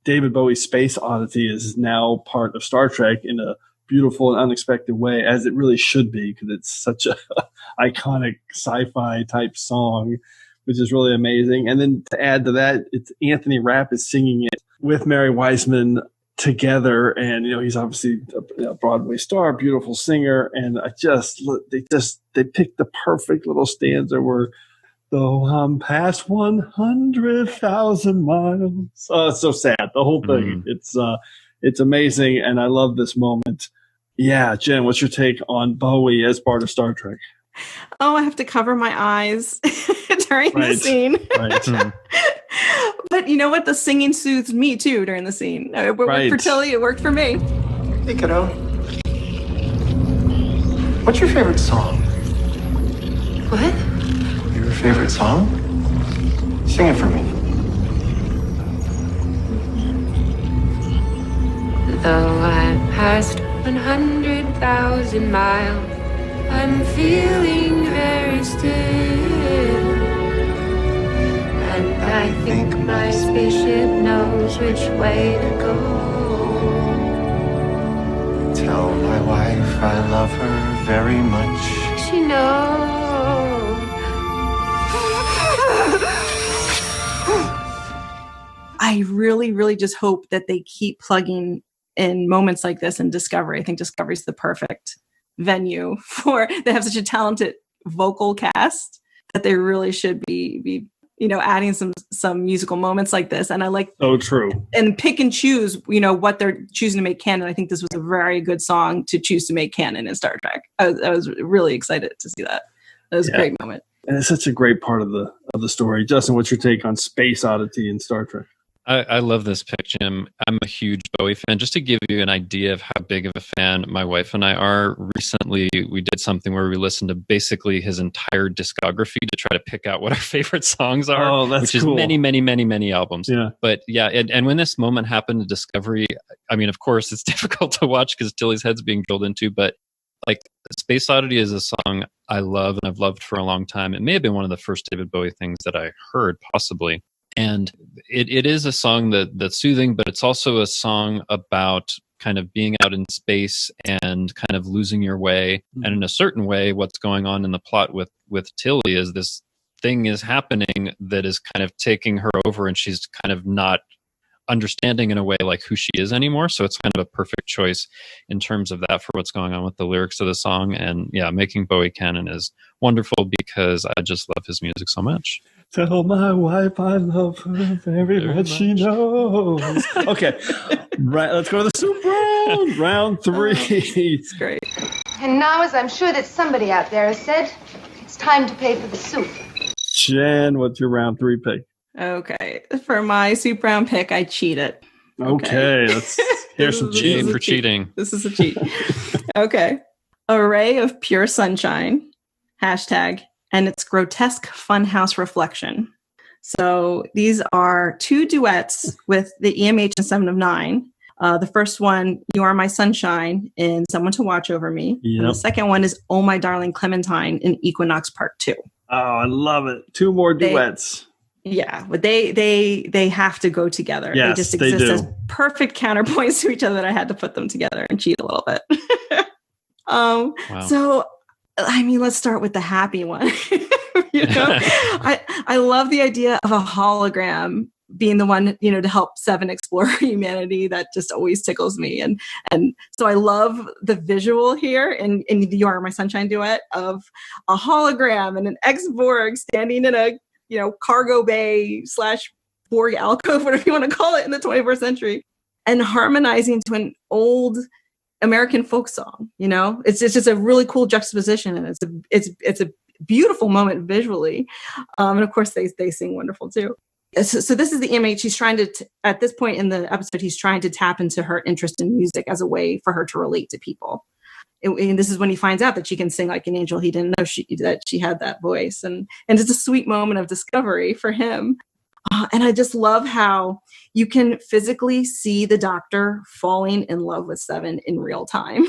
David Bowie's Space Oddity is now part of Star Trek in a beautiful and unexpected way, as it really should be, because it's such a iconic sci-fi type song, which is really amazing. And then to add to that, it's Anthony Rapp is singing it with Mary Wiseman together, and he's obviously a Broadway star, beautiful singer, and they picked the perfect little stanza where, though I'm past 100,000 miles. It's so sad. The whole thing. It's amazing, and I love this moment. Yeah, Jen, what's your take on Bowie as part of Star Trek? Oh, I have to cover my eyes during the scene. Right. But you know what? The singing soothes me too during the scene. It worked for Tilly. It worked for me. Hey, kiddo. What's your favorite song? What? Your favorite song? Sing it for me. Though I've passed 100,000 miles, I'm feeling very still. And I think my spaceship knows which way to go. Tell my wife I love her very much. She knows. I really, really just hope that they keep plugging in moments like this in Discovery. I think Discovery's the perfect venue they have such a talented vocal cast that they really should be adding some musical moments like this. And I like true. And pick and choose, what they're choosing to make canon. I think this was a very good song to choose to make canon in Star Trek. I was really excited to see that. That was a great moment. And it's such a great part of the story. Justin, what's your take on Space Oddity in Star Trek? I love this pick, Jim. I'm a huge Bowie fan. Just to give you an idea of how big of a fan my wife and I are, recently we did something where we listened to basically his entire discography to try to pick out what our favorite songs are. Oh, that's which is cool. many, many, many, many albums. Yeah. But yeah, and when this moment happened in Discovery, I mean, of course, it's difficult to watch because Tilly's head's being drilled into, but like Space Oddity is a song I love and I've loved for a long time. It may have been one of the first David Bowie things that I heard, possibly. And it is a song that's soothing, but it's also a song about kind of being out in space and kind of losing your way. Mm-hmm. And in a certain way, what's going on in the plot with Tilly is this thing is happening that is kind of taking her over, and she's kind of not understanding in a way like who she is anymore. So it's kind of a perfect choice in terms of that for what's going on with the lyrics of the song. And yeah, making Bowie canon is wonderful because I just love his music so much. Tell my wife I love her very much. She knows. Okay, right. Let's go to the soup round. Round 3. It's great. And now, as I'm sure that somebody out there has said, it's time to pay for the soup. Jen, what's your round 3 pick? Okay, for my soup round pick, I cheated. Okay, let's hear some Jane for cheating. This is a cheat. Okay, a ray of pure sunshine. Hashtag. And it's grotesque funhouse reflection. So these are 2 duets with the EMH and 7 of 9. The first one, You Are My Sunshine in Someone to Watch Over Me. Yep. And the second one is Oh My Darling Clementine in Equinox Part 2. Oh, I love it. 2 more duets. But they have to go together. Yes, they just exist as perfect counterpoints to each other that I had to put them together and cheat a little bit. Wow. So I mean, let's start with the happy one. I love the idea of a hologram being the one, to help 7 explore humanity. That just always tickles me. And so I love the visual here in the You Are My Sunshine duet of a hologram and an ex-Borg standing in a, cargo bay / Borg alcove, whatever you want to call it, in the 21st century, and harmonizing to an old American folk song. It's just a really cool juxtaposition, and it's a beautiful moment visually. And of course, they sing wonderful too. So this is the EMH. He's trying to, at this point in the episode, he's trying to tap into her interest in music as a way for her to relate to people. And this is when he finds out that she can sing like an angel. He didn't know that she had that voice. And it's a sweet moment of discovery for him. And I just love how you can physically see the doctor falling in love with Seven in real time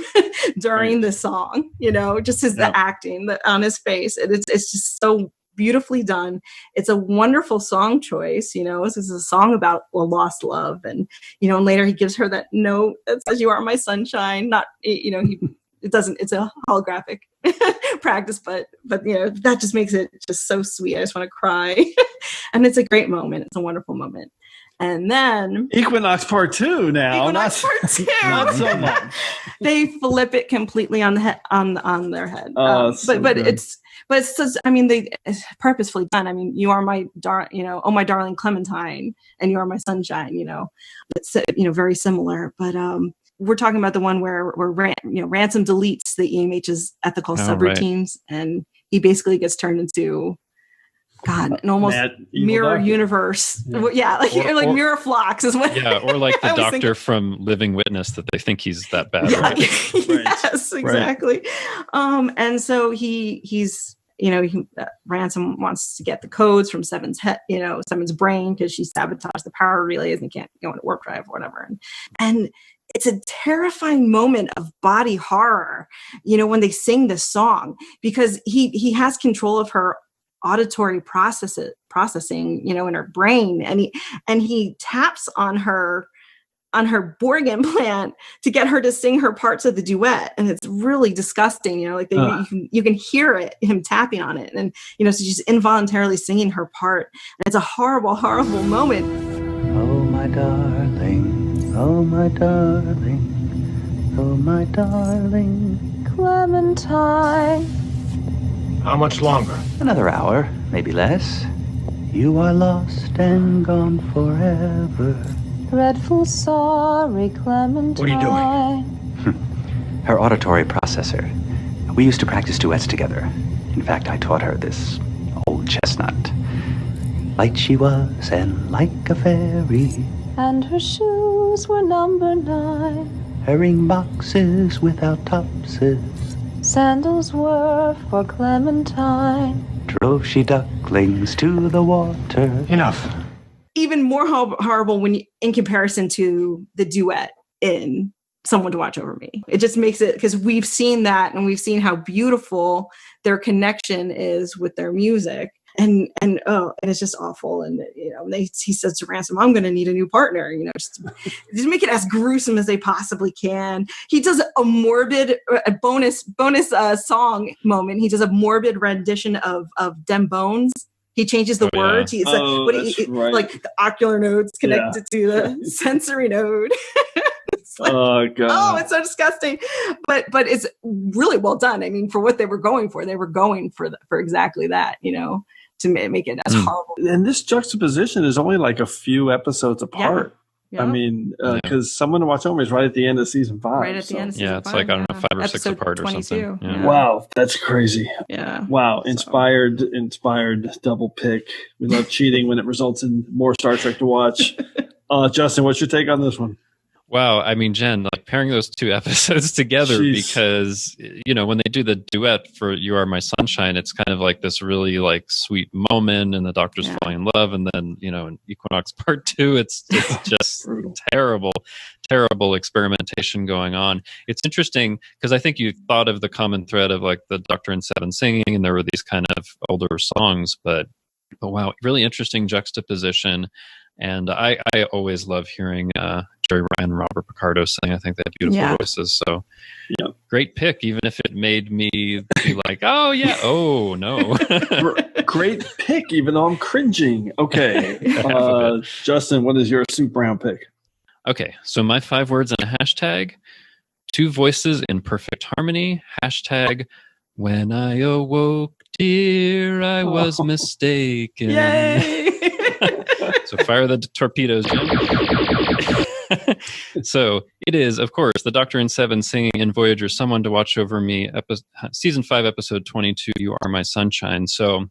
during the song, just the acting on his face. And it's just so beautifully done. It's a wonderful song choice. This is a song about a lost love. And, and later he gives her that note that says, "You are my sunshine." Not, it doesn't, it's a holographic practice, but that just makes it just so sweet. I just want to cry. And it's a great moment. It's a wonderful moment. And then Equinox Part 2 now. Equinox Part 2. Not so much. They flip it completely on the head, on their head. But it's just, they purposefully done. I mean, "You are my oh my darling Clementine," and "You are my sunshine," it's very similar, but we're talking about the one where Ransom deletes the EMH's ethical subroutines, and he basically gets turned into an almost mirror universe. Yeah, like mirror flocks is what. Yeah, or like the doctor from Living Witness that they think he's that bad. Yeah, right? Yes, exactly. And so he's Ransom wants to get the codes from Seven's head, Seven's brain, because she sabotaged the power relays and can't go into warp drive or whatever. And it's a terrifying moment of body horror, when they sing this song, because he has control of her auditory processing, in her brain, and he taps on her Borg implant to get her to sing her parts of the duet, and it's really disgusting. You can hear him tapping on it, and so she's involuntarily singing her part, and it's a horrible, horrible moment. Oh my darling. Oh my darling, oh my darling Clementine. How much longer? Another hour, maybe less. You are lost and gone forever. Dreadful sorry, Clementine. What are you doing? Her auditory processor. We used to practice duets together. In fact, I taught her this old chestnut. Light she was and like a fairy. And her shoes were number 9. Her ring boxes without topses. Sandals were for Clementine. Drove she ducklings to the water. Enough. Even more horrible in comparison to the duet in Someone to Watch Over Me. It just makes it, because we've seen that, and we've seen how beautiful their connection is with their music. And it's just awful. And he says to Ransom, "I'm going to need a new partner." Just make it as gruesome as they possibly can. He does a morbid bonus song moment. He does a morbid rendition of "Dem Bones." He changes the words. He's like the ocular nodes connected to the sensory node. Oh god! Oh, it's so disgusting, but it's really well done. I mean, for what they were going for exactly that. To make it as horrible. And this juxtaposition is only like a few episodes apart. Yeah. I mean, because Someone to Watch Over Me is right at the end of season 5. Right at the end of season 5. Yeah, it's like, I don't know, 5 or 6 apart 22. Or something. Yeah. Wow, that's crazy. Yeah. Wow, inspired double pick. We love cheating when it results in more Star Trek to watch. Justin, what's your take on this one? Wow, I mean, Jen, like pairing those 2 episodes together, because when they do the duet for "You Are My Sunshine," it's kind of like this really like sweet moment, and the doctor's falling in love, and then in Equinox Part 2, it's just terrible experimentation going on. It's interesting because I think you thought of the common thread of like the Doctor and Seven singing, and there were these kind of older songs, but wow, really interesting juxtaposition. And I always love hearing Jerry Ryan and Robert Picardo sing. I think they have beautiful voices. So, great pick, even if it made me be like, oh, yeah, oh, no. Great pick, even though I'm cringing. Okay. Justin, what is your soup brown pick? Okay, so my 5 words and a hashtag: 2 voices in perfect harmony. Hashtag, when I awoke, dear, I was mistaken. Yay! So fire the torpedoes, Jen. So it is, of course, the Doctor in Seven singing in Voyager, Someone to Watch Over Me, season 5, episode 22, You Are My Sunshine. So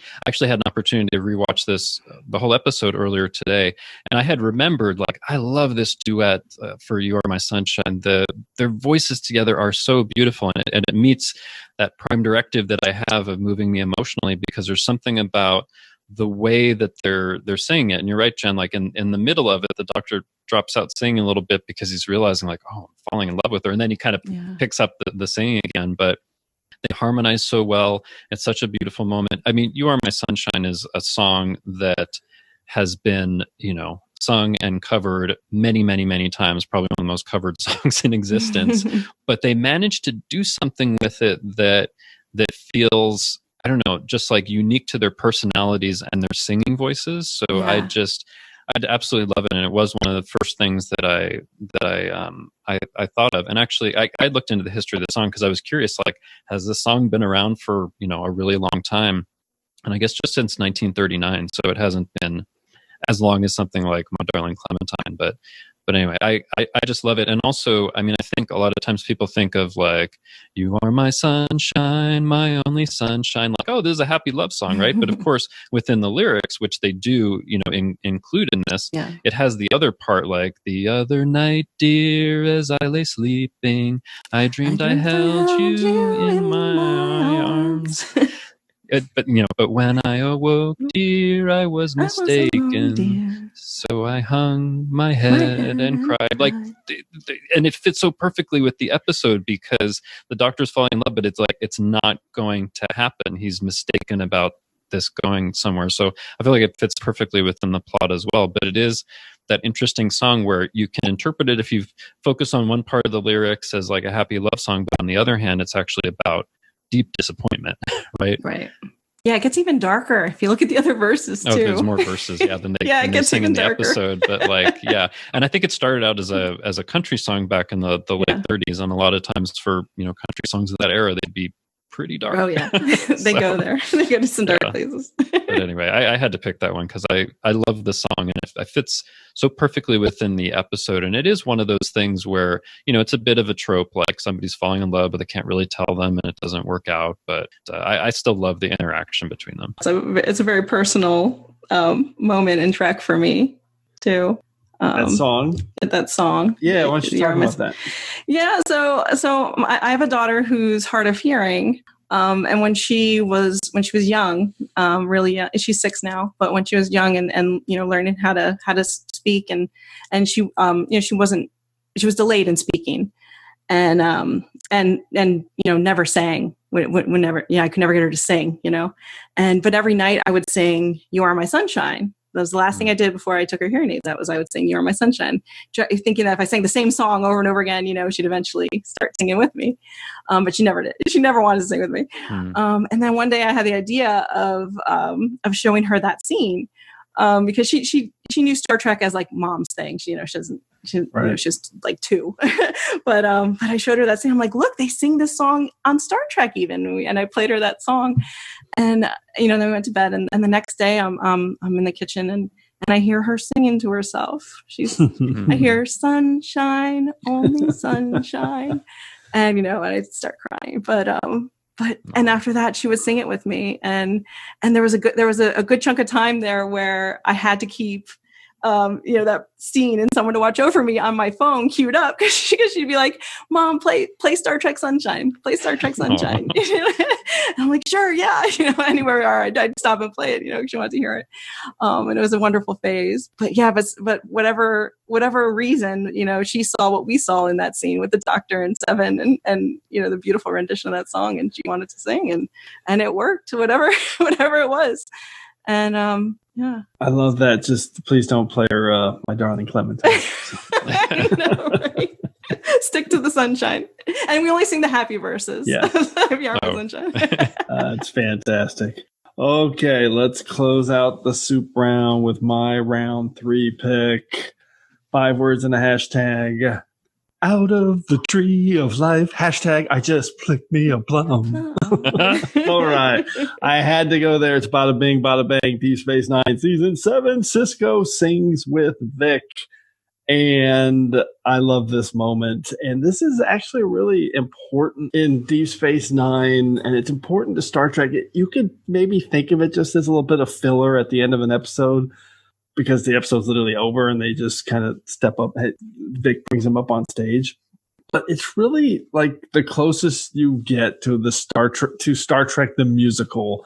I actually had an opportunity to rewatch this, the whole episode earlier today, and I had remembered, like, I love this duet for You Are My Sunshine. Their voices together are so beautiful, and it meets that prime directive that I have of moving me emotionally, because there's something about the way that they're singing it. And you're right, Jen, like in the middle of it, the Doctor drops out singing a little bit because he's realizing, like, oh, I'm falling in love with her, and then he kind of picks up the singing again. But they harmonize so well. It's such a beautiful moment. I mean, You Are My Sunshine is a song that has been, sung and covered many, many, many times, probably one of the most covered songs in existence. But they managed to do something with it that feels, I don't know, just like unique to their personalities and their singing voices. So I'd absolutely love it, and it was one of the first things that I thought of. And actually, I looked into the history of the song because I was curious, like, has this song been around for a really long time? And I guess just since 1939, so it hasn't been as long as something like My Darling Clementine. But anyway, I just love it. And also, I mean, I think a lot of times people think of, like, You Are My Sunshine, My Only Sunshine, like, oh, this is a happy love song, right? But of course, within the lyrics, which they do, include in this, it has the other part, like, the other night, dear, as I lay sleeping, I dreamed I held you in my arms. But when I awoke, dear, I was mistaken. So I hung my head and cried. Like, and it fits so perfectly with the episode because the Doctor's falling in love, but it's like, it's not going to happen. He's mistaken about this going somewhere. So I feel like it fits perfectly within the plot as well. But it is that interesting song where you can interpret it if you focus on one part of the lyrics as like a happy love song, but on the other hand, it's actually about deep disappointment, right? Right. Yeah, it gets even darker if you look at the other verses too. Oh, there's more verses, than they, it gets sing even in the darker. episode. But and I think it started out as a country song back in the late 30s, and a lot of times for country songs of that era, they'd be pretty dark. Oh yeah, they go there. They go to some dark places. But anyway, I had to pick that one because I love the song, and it fits so perfectly within the episode. And it is one of those things where it's a bit of a trope, like somebody's falling in love but they can't really tell them and it doesn't work out. But I still love the interaction between them. So it's a very personal moment and track for me too. That song. Yeah, why don't you talk about that? Yeah, so I have a daughter who's hard of hearing, and when she was young, really young, she's 6 now, but when she was young and learning how to speak and she she was delayed in speaking, and never sang. Whenever I could never get her to sing, but every night I would sing You Are My Sunshine. That was the last thing I did before I took her hearing aids. I would sing You Are My Sunshine, thinking that if I sang the same song over and over again, she'd eventually start singing with me. But she never did. She never wanted to sing with me. And then one day I had the idea of showing her that scene because she knew Star Trek as like mom's thing. She's like 2, but I showed her that scene. I'm like, look, they sing this song on Star Trek even, and I played her that song, and then we went to bed, and the next day I'm in the kitchen and I hear her singing to herself. I hear sunshine, only sunshine, and I start crying, but and after that she would sing it with me, and there was a good chunk of time there where I had to keep that scene and Someone to Watch Over Me on my phone queued up because she'd be like, Mom, play Star Trek Sunshine, play Star Trek Sunshine. And I'm like, sure, yeah, anywhere we are, I'd stop and play it, she wanted to hear it, and it was a wonderful phase. But yeah, but whatever reason, she saw what we saw in that scene with the Doctor and Seven, and the beautiful rendition of that song, and she wanted to sing, and it worked, whatever it was. And yeah, I love that. Just please don't play her My Darling Clementine. I know, right? Stick to the sunshine, and we only sing the happy verses. Yeah, sunshine. It's fantastic. Okay, let's close out the soup round with my round 3 pick. 5 words in a hashtag. Out of the tree of life. Hashtag I just flicked me a plum. All right. I had to go there. It's Bada Bing, Bada Bang, Deep Space Nine, Season 7. Cisco sings with Vic. And I love this moment. And this is actually really important in Deep Space Nine. And it's important to Star Trek. You could maybe think of it just as a little bit of filler at the end of an episode, because the episode's literally over and they just kind of step up. Vic brings them up on stage. But it's really like the closest you get to the Star Trek the musical.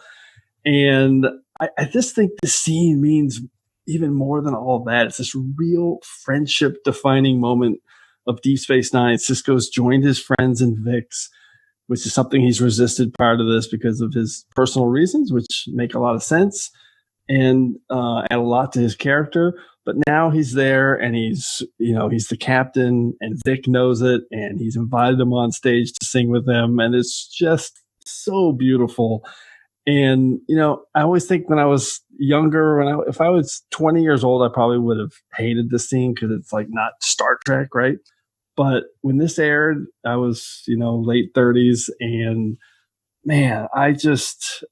And I just think the scene means even more than all of that. It's this real friendship defining moment of Deep Space Nine. Sisko's joined his friends in Vic's, which is something he's resisted prior to this because of his personal reasons, which make a lot of sense and add a lot to his character. But now he's there and he's the captain, and Vic knows it, and he's invited him on stage to sing with him. And it's just so beautiful. And, I always think when I was younger, if I was 20 years old, I probably would have hated this scene because it's like not Star Trek, right? But when this aired, I was, late 30s, and man, just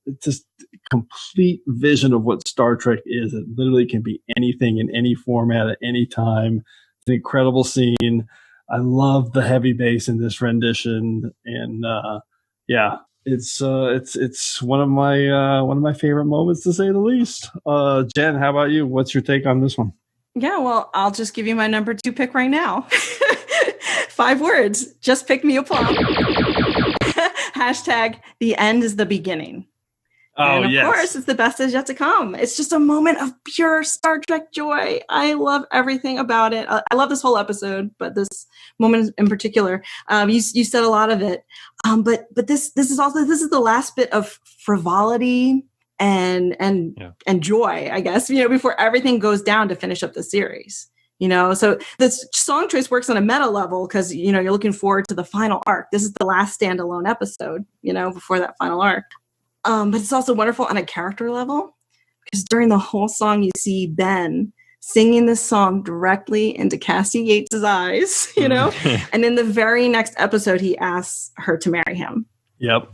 complete vision of what Star Trek is. It literally can be anything in any format at any time. It's an incredible scene. I love the heavy bass in this rendition, and it's one of my favorite moments, to say the least. Jen, how about you? What's your take on this one? Yeah, well, I'll just give you my number 2 pick right now. 5 words. Just pick me a plot. Hashtag the end is the beginning. Oh, and of course, it's the best is yet to come. It's just a moment of pure Star Trek joy. I love everything about it. I love this whole episode, but this moment in particular, you said a lot of it. But this is the last bit of frivolity and joy, I guess, before everything goes down to finish up the series. So this song choice works on a meta level because, you're looking forward to the final arc. This is the last standalone episode, before that final arc. But it's also wonderful on a character level because during the whole song, you see Ben singing this song directly into Cassie Yates' eyes, and in the very next episode, he asks her to marry him. Yep.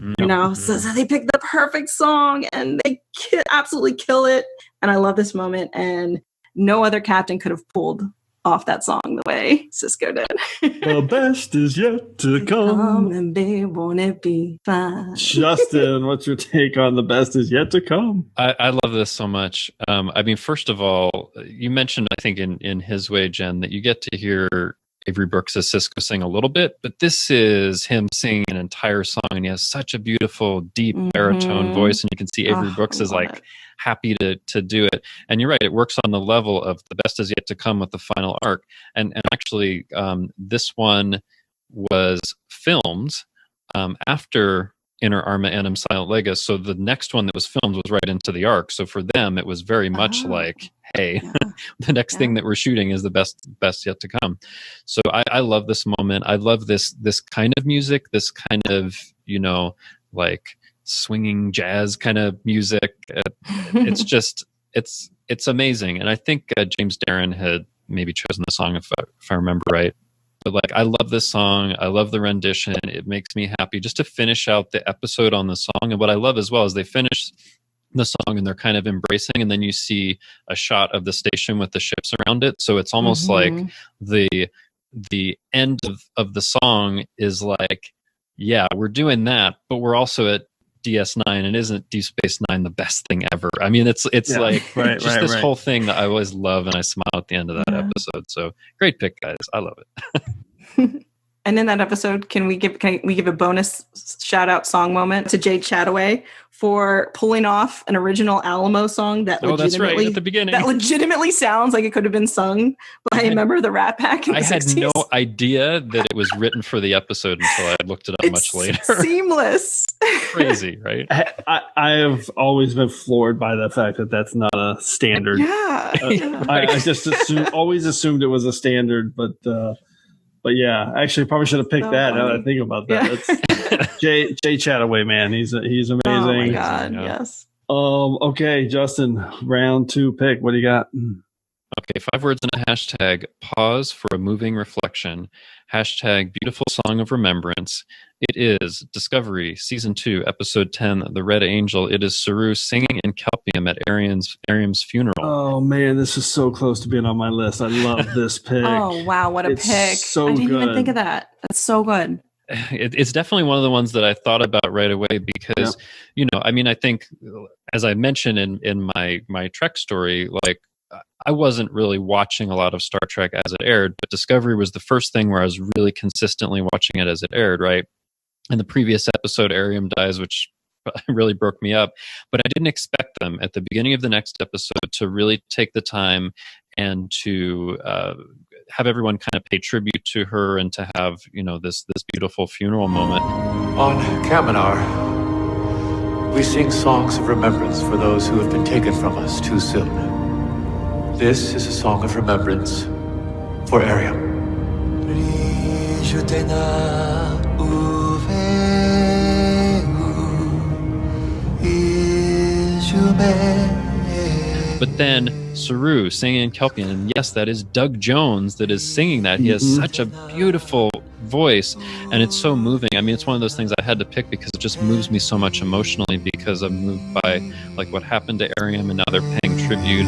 So they picked the perfect song and they absolutely kill it. And I love this moment. And no other captain could have pulled off that song the way Sisko did. The best is yet to come. And babe, won't it be fine? Justin, what's your take on the best is yet to come? I love this so much. First of all, you mentioned, I think in his way, Jen, that you get to hear Avery Brooks as Sisko sing a little bit, but this is him singing an entire song, and he has such a beautiful, deep baritone voice, and you can see Avery Brooks is like happy to do it. And you're right, it works on the level of the best is yet to come with the final arc. And actually, this one was filmed after Inner Arma Annam Silent Legis, so the next one that was filmed was right into the arc. So for them, it was very much like, hey, the next thing that we're shooting is the best yet to come. So I love this moment. I love this kind of music, this kind of, like swinging jazz kind of music. It's just, it's amazing. And I think James Darren had maybe chosen the song if I remember right. But like, I love this song. I love the rendition. It makes me happy just to finish out the episode on the song. And what I love as well is they finish the song and they're kind of embracing, and then you see a shot of the station with the ships around it. So it's almost like the end of the song is like, yeah, we're doing that, but we're also at DS9, and isn't Deep Space Nine the best thing ever? I mean, it's like this whole thing that I always love, and I smile at the end of that episode. So great pick, guys. I love it. And in that episode, can we give a bonus shout out song moment to Jade Chataway for pulling off an original Alamo song that that's right, at the beginning. That legitimately sounds like it could have been sung by a member of the Rat Pack in the 60s. I had no idea that it was written for the episode until I looked it up much later. Seamless. Crazy, right? I have always been floored by the fact that that's not a standard. Yeah. I just always assumed it was a standard, but yeah, actually, probably should have picked that. Now that I think about that, that's Jay Chataway, man, he's amazing. Oh my god, yes. Okay, Justin, round 2 pick. What do you got? Okay, 5 words and a hashtag. Pause for a moving reflection. Hashtag beautiful song of remembrance. It is Discovery, Season 2, Episode 10, The Red Angel. It is Saru singing in Kelpium at Ariam's funeral. Oh, man, this is so close to being on my list. I love this pick. Oh, wow, what a pick. So I didn't good. even think of that. That's so good. It's definitely one of the ones that I thought about right away because, I think, as I mentioned in my Trek story, like, I wasn't really watching a lot of Star Trek as it aired, but Discovery was the first thing where I was really consistently watching it as it aired, right? In the previous episode, Ariam dies, which really broke me up. But I didn't expect them at the beginning of the next episode to really take the time and to have everyone kind of pay tribute to her and to have, this beautiful funeral moment. On Kaminar, we sing songs of remembrance for those who have been taken from us too soon. This is a song of remembrance for Ariam. But then Saru singing in Kelpian, and yes, that is Doug Jones that is singing that. He has such a beautiful voice, and it's so moving. I mean, it's one of those things I had to pick because it just moves me so much emotionally because I'm moved by like what happened to Ariam, and now they're paying tribute.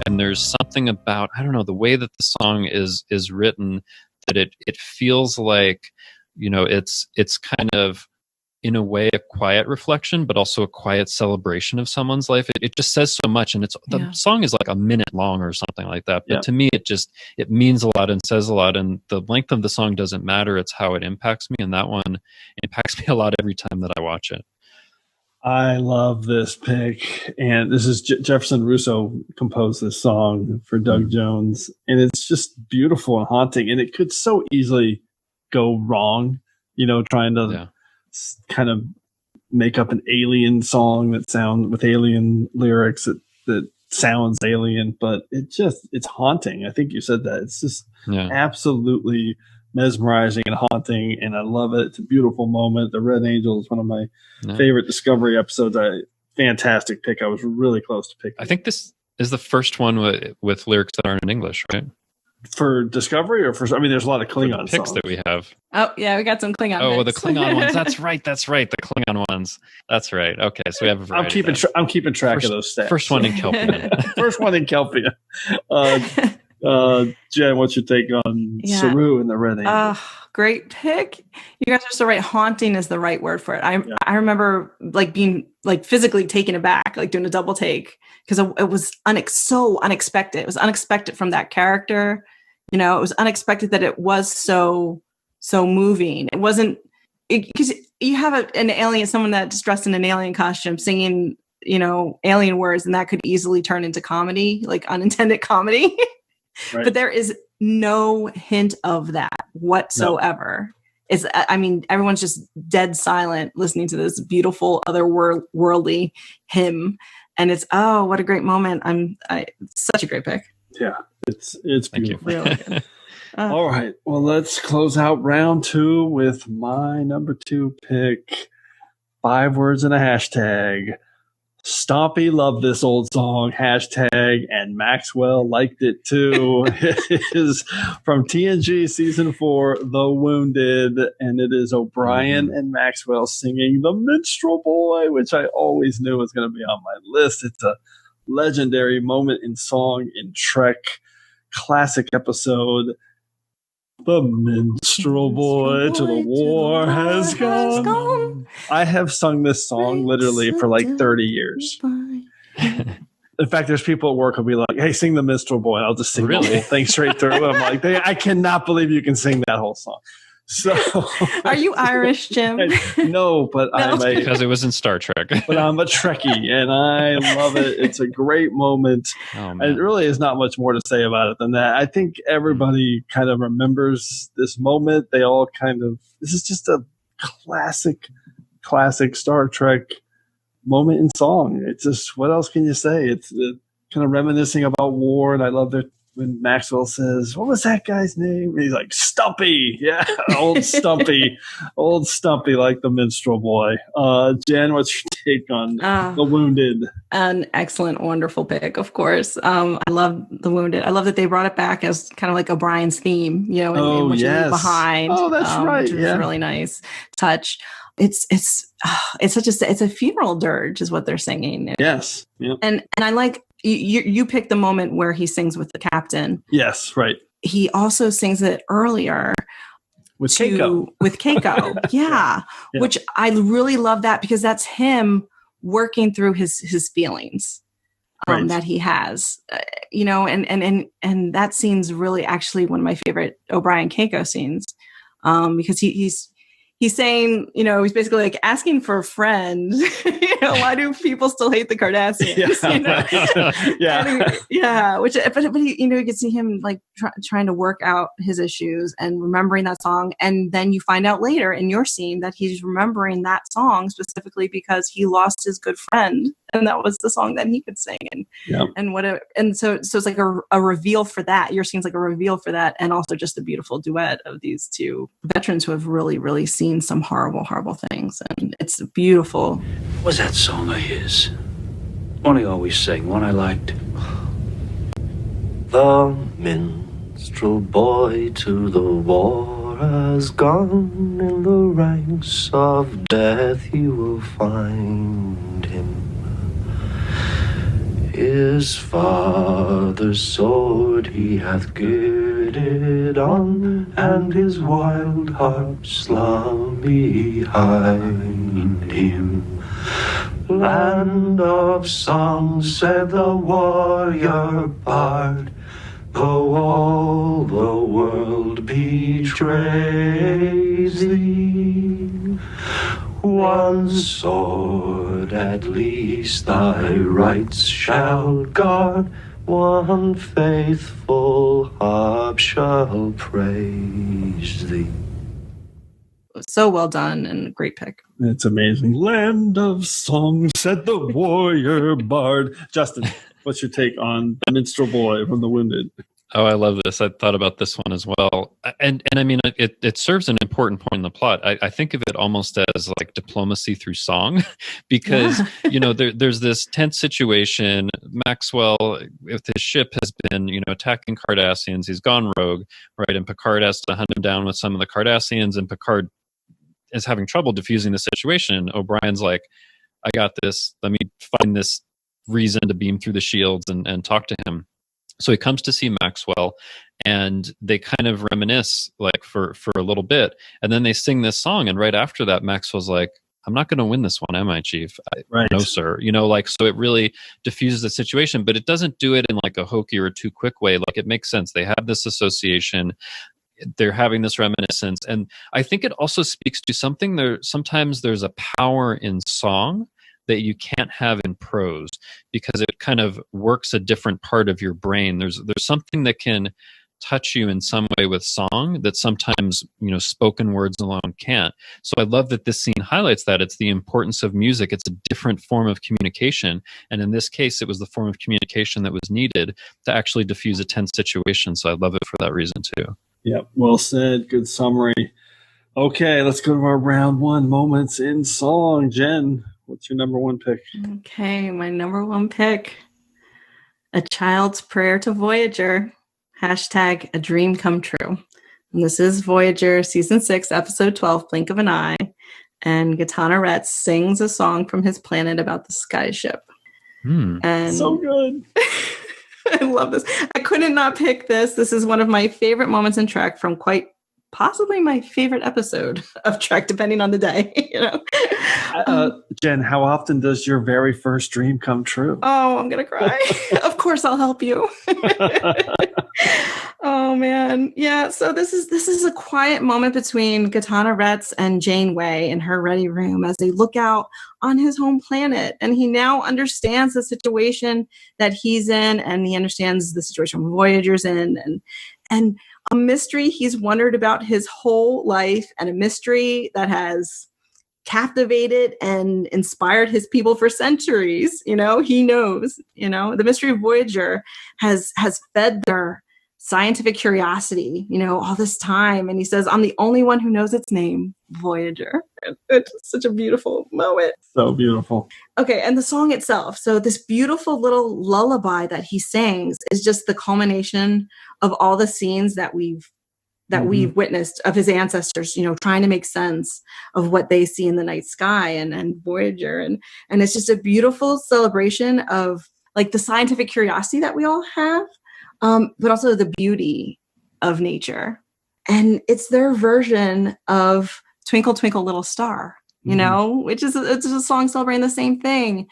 And there's something about, I don't know, the way that the song is written, that it feels like, it's kind of, in a way, a quiet reflection, but also a quiet celebration of someone's life. It just says so much, and the song is like a minute long or something like that. But to me, it means a lot and says a lot, and the length of the song doesn't matter. It's how it impacts me, and that one impacts me a lot every time that I watch it. I love this pick, and this is Jefferson Russo composed this song for Doug Jones, and it's just beautiful and haunting, and it could so easily go wrong, trying to kind of make up an alien song that sounds with alien lyrics that sounds alien, but it's haunting. I think you said that. It's just absolutely mesmerizing and haunting, and I love it. It's a beautiful moment. The Red Angel is one of my favorite Discovery episodes. Fantastic pick. I was really close to picking. I think this is the first one with lyrics that aren't in English, right? For Discovery or there's a lot of Klingon picks songs that we have. Oh, yeah, we got some Klingon Oh, picks. the Klingon ones. That's right. The Klingon ones. That's right. Okay, so we have a variety. I'm keeping track of those stats. First one in Kelpian. First one in Kelpian. Jen, what's your take on Saru and the Red Angel? Great pick. You guys are so right. Haunting is the right word for it. I remember being physically taken aback, doing a double take because it was so unexpected. It was unexpected from that character. It was unexpected that it was so moving. It wasn't because you have an alien, someone that's dressed in an alien costume singing, alien words, and that could easily turn into comedy, like unintended comedy. Right. But there is no hint of that whatsoever. No. Everyone's just dead silent listening to this beautiful otherworldly hymn, and it's what a great moment. Such a great pick. Yeah, it's beautiful. Really good. All right, well, let's close out round 2 with my number 2 pick. 5 words and a hashtag. Stompy loved this old song, hashtag, and Maxwell liked it too. It is from TNG Season 4, The Wounded, and it is O'Brien and Maxwell singing The Minstrel Boy, which I always knew was going to be on my list. It's a legendary moment in song in Trek, classic episode. The minstrel boy to the war has gone. I have sung this song literally for 30 years. In fact, there's people at work who'll be like, "Hey, sing the minstrel boy," and I'll just sing the whole thing straight through. I'm like, I cannot believe you can sing that whole song. So, are you Irish, Jim? No, but because it was in Star Trek. But I'm a Trekkie, and I love it. It's a great moment. Oh, it really is not much more to say about it than that. I think everybody kind of remembers this moment. They all this is just a classic Star Trek moment in song. It's just, what else can you say? It's kind of reminiscing about war, and I love when Maxwell says, "What was that guy's name?" And he's like, "Stumpy." Yeah, old Stumpy. Old Stumpy, like the minstrel boy. Jen, what's your take on The Wounded? An excellent, wonderful pick, of course. I love The Wounded. I love that they brought it back as kind of like O'Brien's theme, in What You Leave Behind. Oh, that's right. Which was a really nice touch. It's a funeral dirge is what they're singing. Yes. Yep. And I like you picked the moment where he sings with the captain. Yes, right. He also sings it earlier with Keiko. Yeah. Which I really love that, because that's him working through his feelings that he has, and that scene's really actually one of my favorite O'Brien Keiko scenes, because he's saying, he's basically like asking for a friend. Why do people still hate the Kardashians? But he, you can see him like trying to work out his issues and remembering that song. And then you find out later in your scene that he's remembering that song specifically because he lost his good friend, and that was the song that he could sing. And so it's like a reveal for that. Your scene's like a reveal for that, and also just a beautiful duet of these two veterans who have really, really seen some horrible, horrible things, and it's beautiful. What was that song of his? One he always sang, one I liked. The minstrel boy to the war has gone. In the ranks of death you will find him. His father's sword he hath girded on, and his wild harp slung behind him. Land of song, said the warrior bard, though all the world betrays thee, one sword at least thy rights shall guard, one faithful harp shall praise thee. So well done, and a great pick. It's amazing. Land of song, said the warrior bard. Justin, what's your take on The Minstrel Boy from The Wounded? Oh, I love this. I thought about this one as well. And I mean, it serves an important point in the plot. I think of it almost as like diplomacy through song, because, there's this tense situation. Maxwell, with his ship, has been, attacking Cardassians. He's gone rogue, right? And Picard has to hunt him down with some of the Cardassians, and Picard is having trouble diffusing the situation. O'Brien's like, I got this. Let me find this reason to beam through the shields and talk to him. So he comes to see Maxwell, and they kind of reminisce like for a little bit, and then they sing this song. And right after that, Maxwell's like, "I'm not going to win this one, am I, Chief?" No, sir. So it really diffuses the situation, but it doesn't do it in like a hokey or a too quick way. Like, it makes sense. They have this association. They're having this reminiscence, and I think it also speaks to something. Sometimes there's a power in song that you can't have in prose, because it kind of works a different part of your brain. There's something that can touch you in some way with song that sometimes spoken words alone can't. So I love that this scene highlights that. It's the importance of music. It's a different form of communication, and in this case it was the form of communication that was needed to actually diffuse a tense situation. So I love it for that reason too. Yep, well said. Good summary. Okay, let's go to our round one moments in song. Jen, what's your number one pick? Okay, my number one pick, A Child's Prayer to Voyager, # A Dream Come True. And this is Voyager Season 6, Episode 12, Blink of an Eye. And Gaetano Retz sings a song from his planet about the skyship. And so good. I love this. I couldn't not pick this. This is one of my favorite moments in Trek from quite possibly my favorite episode of Trek, depending on the day. Jenn, how often does your very first dream come true? Oh, I'm gonna cry. Of course, I'll help you. Oh man, yeah. So this is a quiet moment between Gaetano Retz and Janeway in her ready room as they look out on his home planet, and he now understands the situation that he's in, and he understands the situation Voyager's in, and a mystery he's wondered about his whole life, and a mystery that has captivated and inspired his people for centuries. He knows, the mystery of Voyager has fed their scientific curiosity, all this time. And he says, I'm the only one who knows its name, Voyager. It's such a beautiful moment. So beautiful. Okay. And the song itself. So this beautiful little lullaby that he sings is just the culmination of all the scenes that we've witnessed of his ancestors, trying to make sense of what they see in the night sky and Voyager. And it's just a beautiful celebration of like the scientific curiosity that we all have, but also the beauty of nature. And it's their version of Twinkle, Twinkle, Little Star, which is it's a song celebrating the same thing.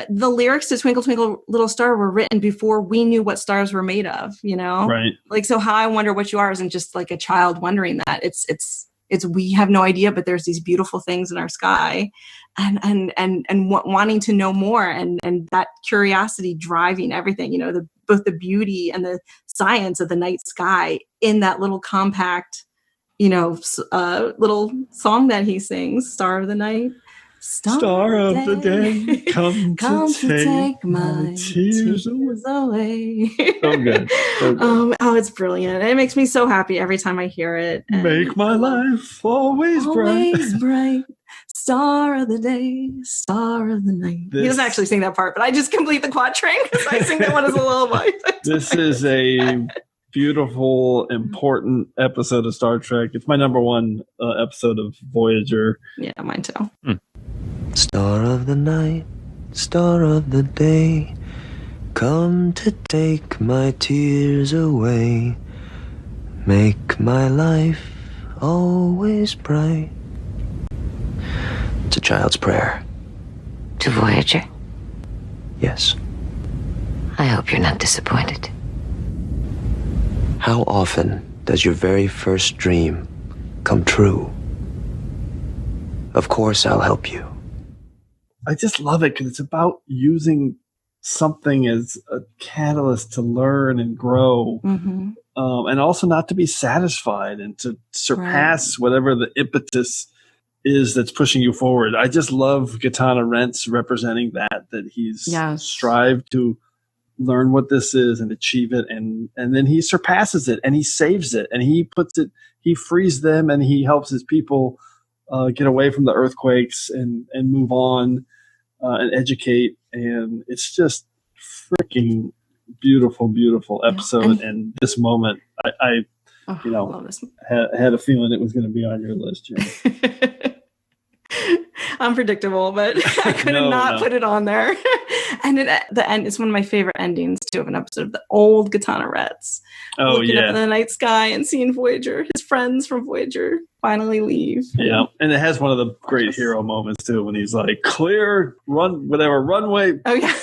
The lyrics to Twinkle, Twinkle, Little Star were written before we knew what stars were made of, Right. Like, so how I wonder what you are isn't just like a child wondering that. It's we have no idea, but there's these beautiful things in our sky and wanting to know more and that curiosity driving everything, both the beauty and the science of the night sky in that little compact, little song that he sings, Star of the Night. Star of the day, come to take my tears away. So good. So good. It's brilliant. It makes me so happy every time I hear it. Make my life always bright. Star of the day, star of the night. He doesn't actually sing that part, but I just complete the quatrain because I sing that one as a lullaby. This is a beautiful, important episode of Star Trek. It's my number one episode of Voyager. Yeah, mine too. Star of the night, star of the day, come to take my tears away. Make my life always bright. It's a child's prayer. To Voyager? Yes. I hope you're not disappointed. How often does your very first dream come true? Of course, I'll help you. I just love it because it's about using something as a catalyst to learn and grow, and also not to be satisfied and to surpass whatever the impetus is that's pushing you forward. I just love Gaetano Retz representing that he's strived to learn what this is and achieve it, and then he surpasses it and he saves it and he frees them and he helps his people get away from the earthquakes and move on and educate. And it's just freaking beautiful episode. And this moment, I love this. Had a feeling it was going to be on your list, Jim. Unpredictable, but I couldn't put it on there. And at the end, it's one of my favorite endings too of an episode of the old Gaetano Retz. Looking up in the night sky and seeing Voyager, his friends from Voyager finally leave. Yeah, and it has one of the great hero moments too when he's like, "Clear, runway." Oh yeah,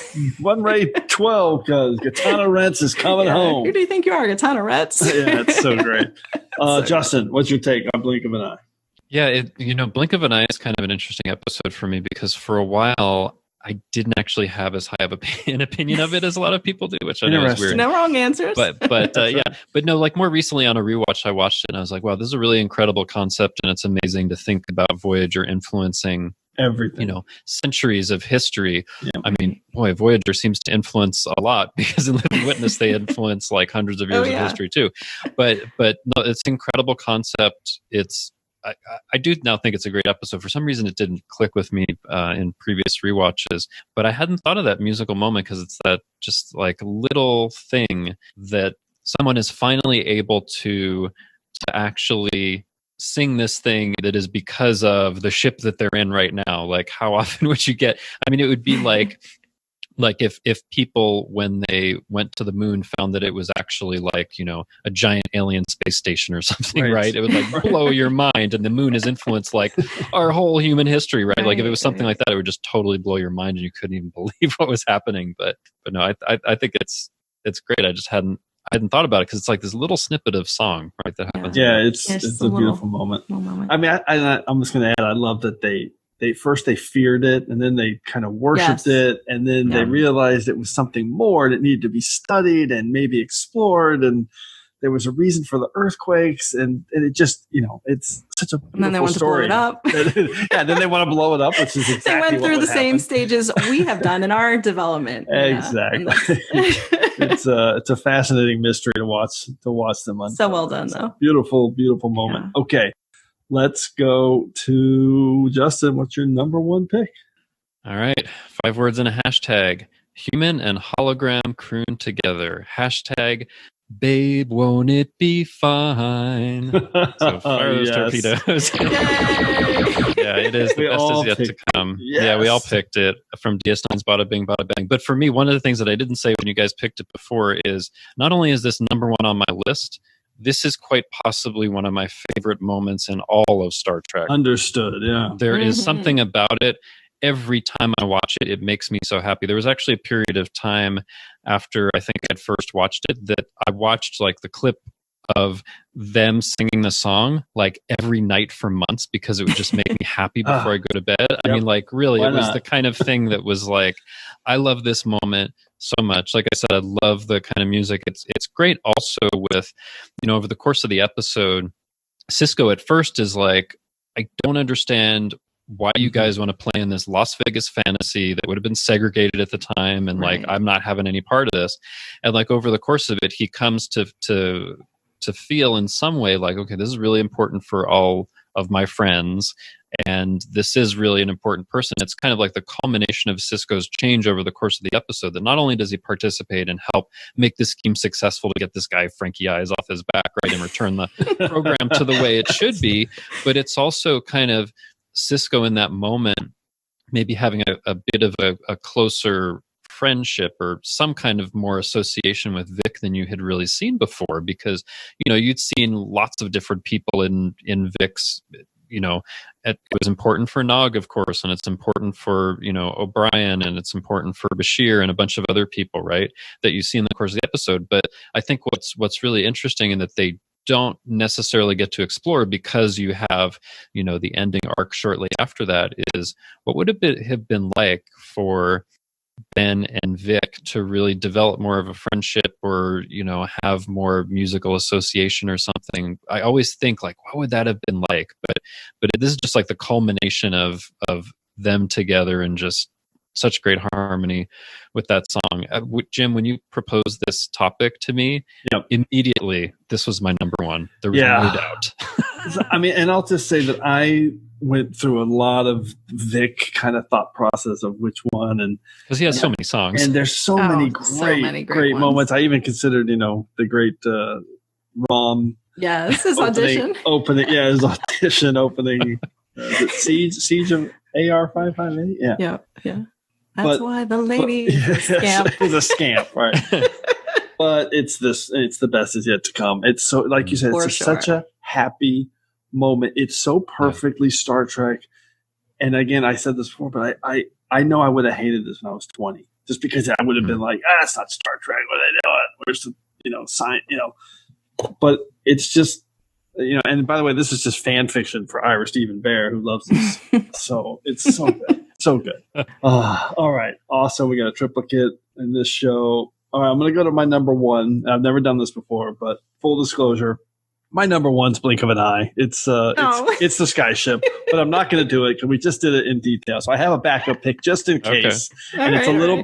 runway 12 because Gaetano Retz is coming home. Who do you think you are, Gaetano Retz? Yeah, it's so great. Justin, what's your take on Blink of an Eye? Yeah, Blink of an Eye is kind of an interesting episode for me because for a while I didn't actually have as high of an opinion of it as a lot of people do, which I know is weird. No wrong answers. But no, like more recently on a rewatch, I watched it and I was like, wow, this is a really incredible concept, and it's amazing to think about Voyager influencing everything, centuries of history. Yeah. I mean, boy, Voyager seems to influence a lot because in Living Witness they influence like hundreds of years of history too. But no, it's an incredible concept. I do now think it's a great episode. For some reason, it didn't click with me in previous rewatches, but I hadn't thought of that musical moment because it's that just like little thing that someone is finally able to actually sing this thing that is because of the ship that they're in right now. Like, how often would you get? I mean, it would be like Like if people, when they went to the moon, found that it was actually like, a giant alien space station or something, right? It would like blow your mind, and the moon has influenced like our whole human history, right? Like if it was something like that, it would just totally blow your mind and you couldn't even believe what was happening. But no, I think it's great. I just hadn't thought about it because it's like this little snippet of song, right? That happens. Yeah, it's a beautiful moment. I mean, I'm just going to add, I love that they first feared it, and then they kind of worshipped it, and then they realized it was something more and it needed to be studied and maybe explored, and there was a reason for the earthquakes, and it just, it's such a beautiful and then they want story. to blow it up. Then they want to blow it up, which is exactly they went through the same happened. stages we have done in our development. Exactly. It's a fascinating mystery to watch them unfold. So well done, though. Beautiful, beautiful moment. Yeah. Okay. Let's go to Justin. What's your number one pick? All right. 5 words in a hashtag. Human and hologram croon together. Hashtag babe, won't it be fine? So fire those torpedoes. Yeah, it is. The best is yet to come. Yes. Yeah, we all picked it from DS9's Bada Bing, Bada Bang. But for me, one of the things that I didn't say when you guys picked it before is not only is this number one on my list, this is quite possibly one of my favorite moments in all of Star Trek. Understood, yeah. There is something about it. Every time I watch it, it makes me so happy. There was actually a period of time after I think I'd first watched it that I watched like the clip of them singing the song like every night for months because it would just make me happy before I go to bed. I mean, like really, it was the kind of thing that was like, I love this moment so much. Like I said, I love the kind of music. It's great also with, over the course of the episode, Sisko at first is like, I don't understand why you guys want to play in this Las Vegas fantasy that would have been segregated at the time, and like I'm not having any part of this. And like over the course of it, he comes to feel in some way like, okay, this is really important for all of my friends, and this is really an important person. It's kind of like the culmination of Sisko's change over the course of the episode, that not only does he participate and help make this scheme successful to get this guy Frankie Eyes off his back, right, and return the program to the way it should be, but it's also kind of Sisko in that moment maybe having a bit of a closer friendship or some kind of more association with Vic than you had really seen before, because you'd seen lots of different people in Vic's. It was important for Nog, of course, and it's important for O'Brien, and it's important for Bashir and a bunch of other people, right, that you see in the course of the episode. But I think what's really interesting in that they don't necessarily get to explore, because you have the ending arc shortly after that, is what would have been like for Ben and Vic to really develop more of a friendship, or have more musical association or something. I always think like, what would that have been like? But this is just like the culmination of them together, and just such great harmony with that song. Jim, when you proposed this topic to me, immediately this was my number one. There was no doubt. I mean, and I'll just say that I went through a lot of Vic kind of thought process of which one, and because he has so many songs, and there's so many great moments. I even considered, the great Rom. Yes, his audition. His audition opening. Siege of AR-558. Yeah. That's why the lady is a scamp. Is a scamp, right? But it's the best is yet to come. It's so, like you said, such a happy moment. It's so perfectly Star Trek. And again, I said this before, but I know I would have hated this when I was 20, just because I would have been like, it's not Star Trek. What are they doing? Where's the science? But it's just, and by the way, this is just fan fiction for Ira Stephen Bear, who loves this. So it's so good. So good. All right. Also, we got a triplicate in this show. All right, I'm going to go to my number one. I've never done this before, but full disclosure, my number one's Blink of an Eye. It's the Skyship, but I'm not going to do it because we just did it in detail. So I have a backup pick just in case. Okay. And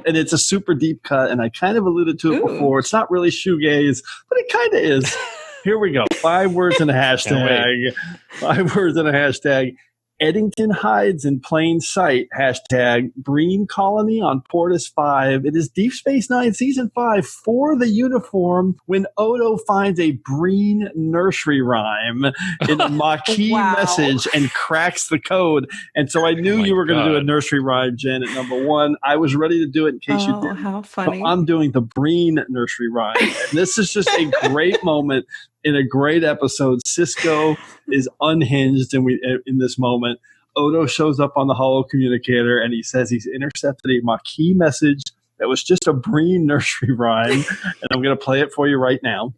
and it's a super deep cut, and I kind of alluded to it before. It's not really shoegaze, but it kind of is. Here we go. 5 words in a hashtag. 5 words in a hashtag. Eddington hides in plain sight. Hashtag Breen Colony on Portis 5. It is Deep Space Nine Season 5 for the uniform when Odo finds a Breen nursery rhyme in a Maquis message and cracks the code. And so I knew you were going to do a nursery rhyme, Jen, at number 1. I was ready to do it in case you didn't. How funny. So I'm doing the Breen nursery rhyme. And this is just a great moment in a great episode. Cisco is unhinged in this moment. Odo shows up on the holo communicator and he says he's intercepted a Maquis message that was just a Breen nursery rhyme. And I'm going to play it for you right now.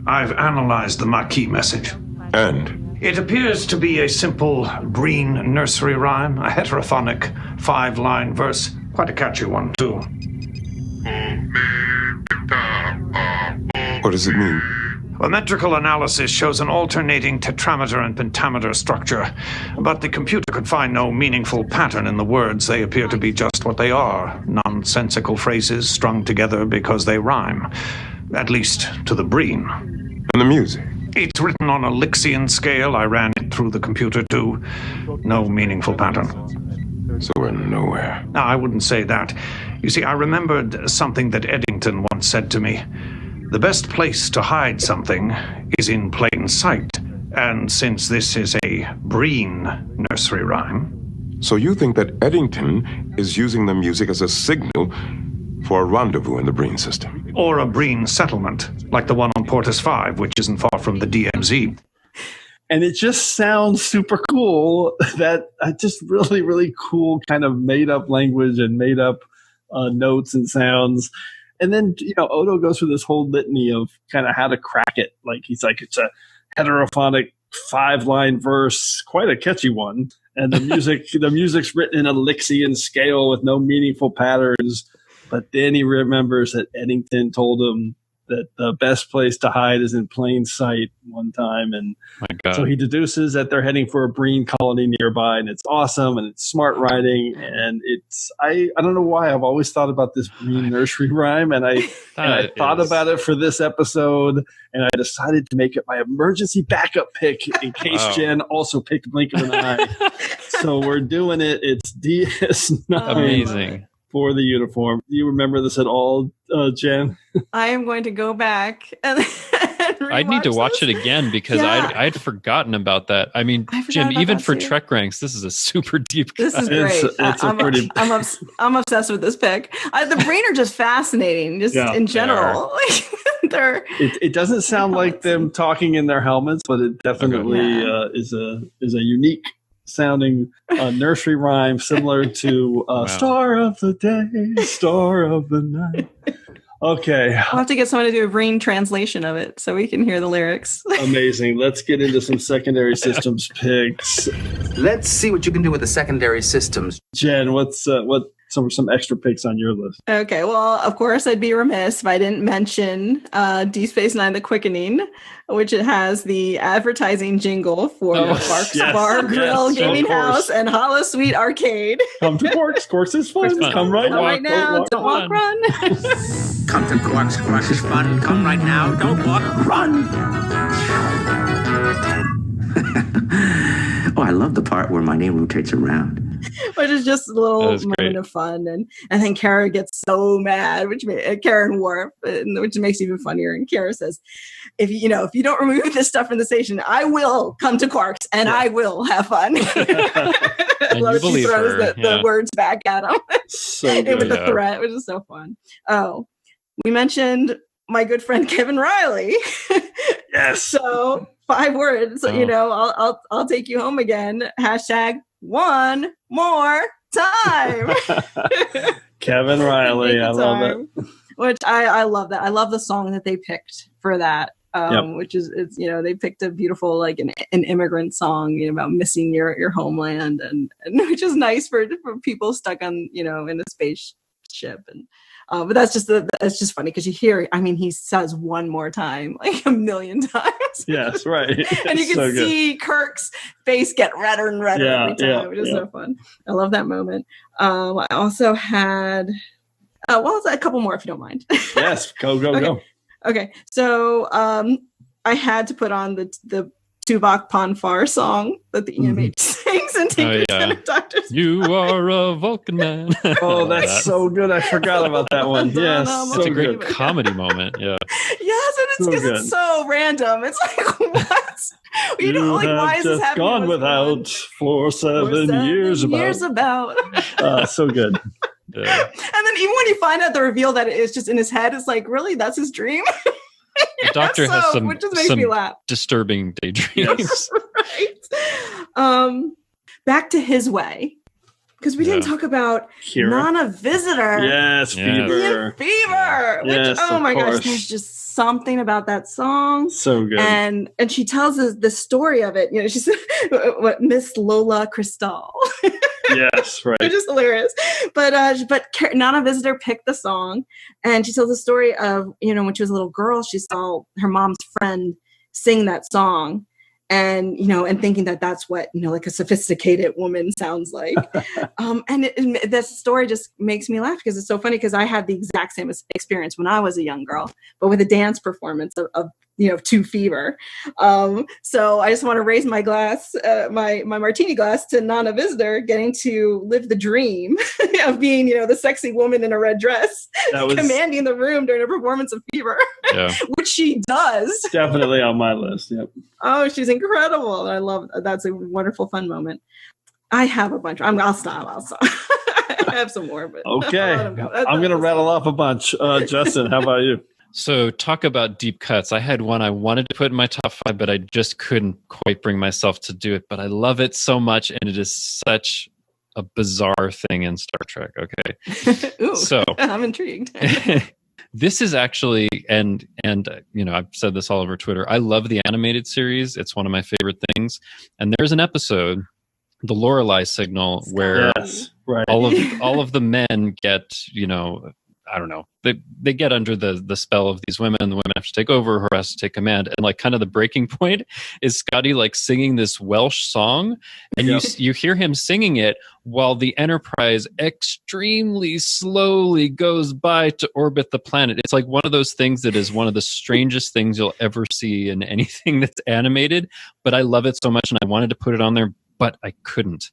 I've analyzed the Maquis message. And? It appears to be a simple Breen nursery rhyme, a heterophonic 5-line verse. Quite a catchy one, too. What does it mean? Well, metrical analysis shows an alternating tetrameter and pentameter structure, but the computer could find no meaningful pattern in the words. They appear to be just what they are, nonsensical phrases strung together because they rhyme, at least to the Breen. And the music? It's written on a Lixian scale. I ran it through the computer, too. No meaningful pattern. So we're nowhere. No, I wouldn't say that. You see, I remembered something that Eddington once said to me. The best place to hide something is in plain sight. And since this is a Breen nursery rhyme... So you think that Eddington is using the music as a signal for a rendezvous in the Breen system? Or a Breen settlement, like the one on Portis 5, which isn't far from the DMZ. And it just sounds super cool. That just really, really cool kind of made-up language and made-up notes and sounds. And then, Odo goes through this whole litany of kind of how to crack it. Like, he's like, it's a heterophonic 5-line verse, quite a catchy one. And the music's written in a Lixian scale with no meaningful patterns. But then he remembers that Eddington told him that the best place to hide is in plain sight one time. And so he deduces that they're heading for a Breen colony nearby, and it's awesome, and it's smart writing. And I don't know why I've always thought about this Breen nursery rhyme, and I thought about it for this episode, and I decided to make it my emergency backup pick in case Jen also picked Blink of an Eye. So we're doing it. It's DS9. Amazing. For the uniform. Do you remember this at all, Jen? I am going to go back and I need to watch it again because I'd forgotten about that. I mean, Jim, even for TrekRanks, this is a super deep cut. This is great. I'm obsessed with this pick. The Breen are just fascinating, just in general. It doesn't sound like them talking in their helmets, but it definitely is a unique sounding nursery rhyme similar to Star of the Day, Star of the Night. Okay. I'll have to get someone to do a Breen translation of it so we can hear the lyrics. Amazing. Let's get into some secondary systems picks. Let's see what you can do with the secondary systems. Jen, what some extra picks on your list? Okay, well, of course, I'd be remiss if I didn't mention Deep Space Nine: The Quickening, which it has the advertising jingle for Quark's Bar Grill Gaming House and Hollow Suite Arcade. Come to Quark's. Quark's is fun. Come right now. Don't walk, run. Come to Quark's. Quark's is fun. Come right now. Don't walk, run. Oh, I love the part where my name rotates around. Which is just a little moment of fun, and then Kara gets so mad, Kara and Worf, which makes it even funnier. And Kara says, "If you don't remove this stuff from the station, I will come to Quark's and I will have fun." I love she throws the words back at him with the threat, which is so fun. Oh, we mentioned my good friend Kevin Riley. Yes. So 5 words. I'll take you home again. # one more time. Kevin Riley, I love it. Which I love that. I love the song that they picked for that. Which is they picked a beautiful an immigrant song about missing your homeland and which is nice for people stuck on in a spaceship and. But that's just funny because you hear. I mean, he says one more time like a million times. Yes, right. And you can see Kirk's face get redder and redder every time, which is so fun. I love that moment. I also had, a couple more if you don't mind. Yes, go. Okay, so I had to put on the Tuvok Ponfar song that the EMH sings and Tinker Tailor Doctor's. You are a Vulcan man. Oh, that's so good. I forgot about that one. Yes, it's a great comedy moment. Yeah. Yes, and it's because it's so random. It's like, what? You know, like, why is this happening? Gone without for 7 years about. So good. And then even when you find out the reveal that it's just in his head, it's like, really? That's his dream? The Doctor has some, which just makes me laugh. Disturbing daydreams. Right. Back to His Way. Because we didn't talk about Nana Visitor. Yes, Fever. Fever. Which, oh my gosh, there's just something about that song. So good. And she tells us the story of it. You know, she's what Miss Lola Cristal. Yes, right. Which is hilarious. But Nana Visitor picked the song, and she tells the story of, you know, when she was a little girl, she saw her mom's friend sing that song. And, you know, and thinking that that's what, you know, like a sophisticated woman sounds like. And that story just makes me laugh because it's so funny because I had the exact same experience when I was a young girl, but with a dance performance of you know, to Fever. So I just want to raise my glass, my martini glass to Nana Visitor getting to live the dream of being, you know, the sexy woman in a red dress commanding the room during a performance of Fever, which she does. Definitely on my list. Yep. Oh, she's incredible. I love that's a wonderful, fun moment. I have a bunch. I'll stop. I have some more, but okay. I'm going to rattle off a bunch. Justin, how about you? So talk about deep cuts. I had one I wanted to put in my top 5, but I just couldn't quite bring myself to do it. But I love it so much, and it is such a bizarre thing in Star Trek. Okay. Ooh, so I'm intrigued. This is actually, and you know, I've said this all over Twitter. I love the animated series. It's one of my favorite things. And there's an episode, the Lorelei Signal, where all of the men get, you know, I don't know. They get under the spell of these women, and the women have to take over, her has to take command. And like kind of the breaking point is Scotty like singing this Welsh song, and you hear him singing it while the Enterprise extremely slowly goes by to orbit the planet. It's like one of those things that is one of the strangest things you'll ever see in anything that's animated. But I love it so much, and I wanted to put it on there, but I couldn't.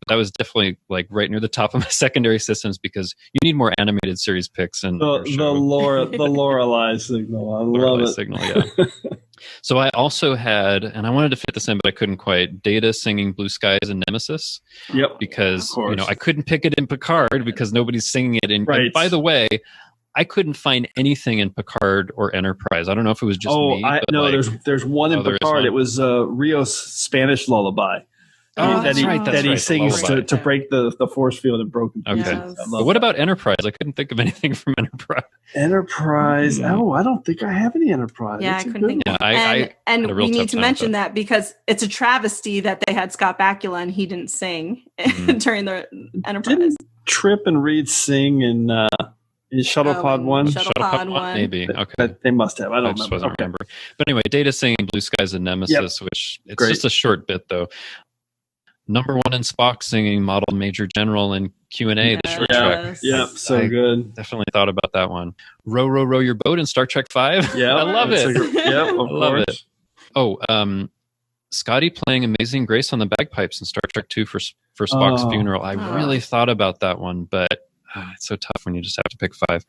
That was definitely like right near the top of my secondary systems because you need more animated series picks. And the Lorelei Signal. I love it. Signal, yeah. So I also had, and I wanted to fit this in, but I couldn't quite, Data singing Blue Skies and Nemesis. Yep. Because, you know, I couldn't pick it in Picard because nobody's singing it. And by the way, I couldn't find anything in Picard or Enterprise. I don't know if it was just me. There's one in Picard. It was Rio's Spanish lullaby. That he sings to break the force field in broken pieces. Okay. But what about Enterprise? I couldn't think of anything from Enterprise. Enterprise. Oh, I don't think I have any Enterprise. Yeah, I couldn't think of it. And we need to mention that because it's a travesty that they had Scott Bakula and he didn't sing during the Enterprise. Didn't Trip and Reed sing in Shuttlepod 1? Shuttlepod 1. Maybe. Okay. But they must have. I don't just wasn't remember. But anyway, Data singing Blue Skies and Nemesis, which it's just a short bit though. Number 1 in Spock singing Model Major General in Q&A, the short track. Yep, so good. Definitely thought about that one. Row, row, row your boat in Star Trek 5. Yeah, I love it. Yep, of love course. it. Oh, Scotty playing Amazing Grace on the bagpipes in Star Trek 2 for Spock's funeral. I really thought about that one, but it's so tough when you just have to pick 5.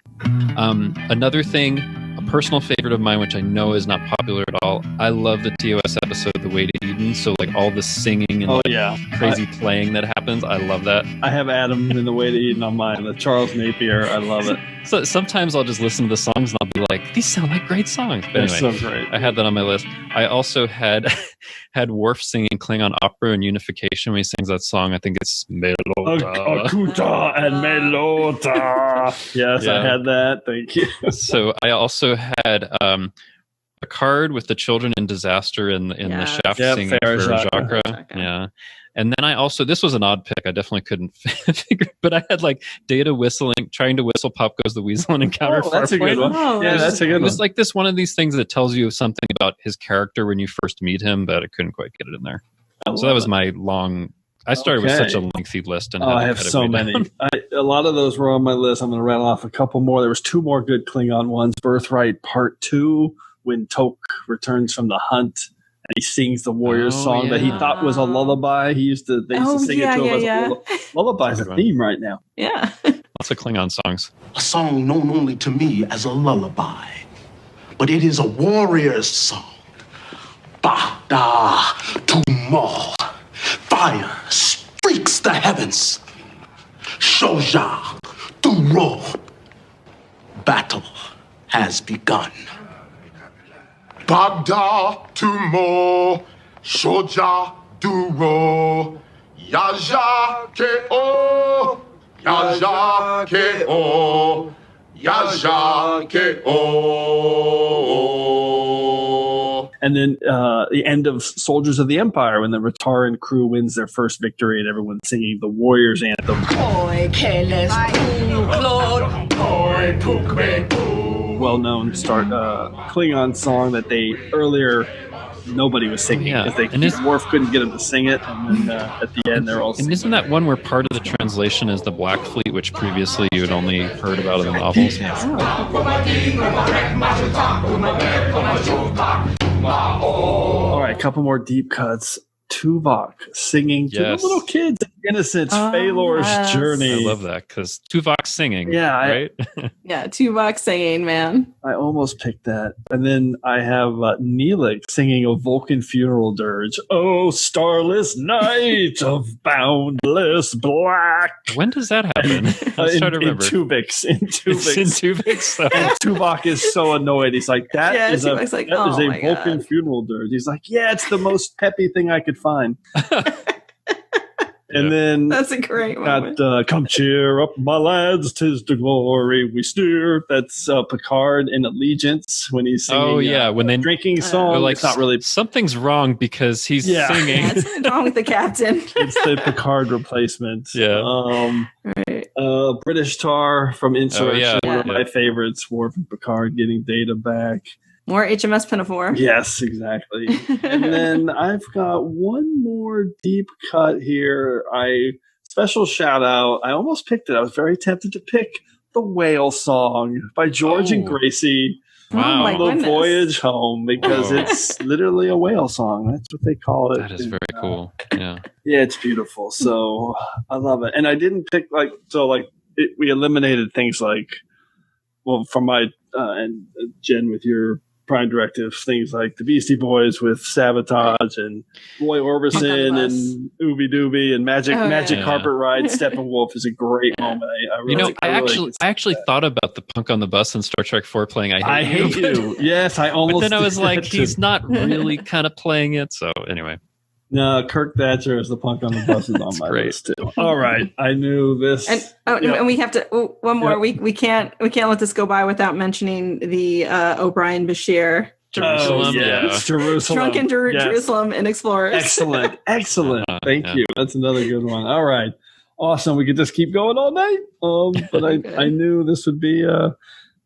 Another thing, a personal favorite of mine, which I know is not popular at all. I love the TOS episode, The Way to Eden. So like all the singing and crazy playing that happens. I love that. I have Adam in The Way to Eden on mine. The Charles Napier. I love it. So sometimes I'll just listen to the songs and I'll be like, these sound like great songs. But anyway, so great. I had that on my list. I also had Worf singing Klingon Opera and Unification when he sings that song. I think it's Melota. Akuta and Melota. Yes, I had that. Thank you. So I also had Picard with the children in disaster in the shaft singing for Jacques. Yeah. And then I also, this was an odd pick. I definitely couldn't figure, but I had like Data trying to whistle Pop Goes the Weasel and Encounter Farpoint. That's a good one. That's a good one. It was like this one of these things that tells you something about his character when you first meet him, but I couldn't quite get it in there. So that was my long, I started with such a lengthy list. And I have so many. A lot of those were on my list. I'm going to rattle off a couple more. There was 2 more good Klingon ones. Birthright Part 2, when Tok returns from the hunt and he sings the Warriors song that he thought was a lullaby. They used to sing it to him as a lullaby's a theme right now. Yeah. Lots of Klingon songs. A song known only to me as a lullaby, but it is a warrior's song. Ba da tumo, fire streaks the heavens. Shoja duro, battle has begun. Ba da tumo, shoja duro, yaja ke o. Yaja ke o, yaja ke o. And then the end of Soldiers of the Empire, when the Rataran crew wins their first victory and everyone's singing the Warriors anthem. Well-known Klingon song that they earlier nobody was singing because Worf couldn't get them to sing it, and then at the end they're all singing. And isn't that one where part of the translation is the Black Fleet, which previously you had only heard about in the novels? All right, a couple more deep cuts. Tuvok singing to the little kids, Innocence, Phalor's Journey. I love that because Tuvok's singing. Yeah, right? Yeah, Tuvok singing, man. I almost picked that. And then I have Neelix singing a Vulcan funeral dirge. Oh, starless night of boundless black. When does that happen? In Tuvix. In Tuvix. And Tuvok is so annoyed. He's like, that is a Vulcan funeral dirge. He's like, yeah, it's the most peppy thing I could find. And then that's a great moment. Come cheer up, my lads, 'tis the glory we steer. That's Picard in Allegiance when he's singing. When they drinking song. Like, it's not really something's wrong because he's singing. Yeah, something's wrong with the captain. It's the Picard replacement. Yeah. British Tar from Insurrection, one of Yeah. my favorites. Worf and Picard getting Data back. More HMS Pinafore. Yes, exactly. And then I've got one more deep cut here. Special shout out. I almost picked it. I was very tempted to pick the Whale Song by George and Gracie. Wow. On the Voyage Home, because it's literally a whale song. That's what they call it. That is very cool. Yeah. Yeah, it's beautiful. So I love it. And I didn't pick we eliminated things like, well, from my and Jen with your Prime Directive, things like the Beastie Boys with Sabotage and Roy Orbison and Ooby Dooby and Magic Carpet Ride. Steppenwolf is a great moment. I actually thought about the Punk on the Bus in Star Trek 4 playing I Hate You. Yes, I almost But then I was did like, that too. he's not really kind of playing it. So anyway. No, Kirk Thatcher as the Punk on the Bus is on my list too. All right, I knew this. And we have to one more. We can't let this go by without mentioning the O'Brien Bashir Jerusalem. Jerusalem. Drunken Jerusalem in Explorers. Excellent. Thank you. That's another good one. All right, awesome. We could just keep going all night. But I knew this would be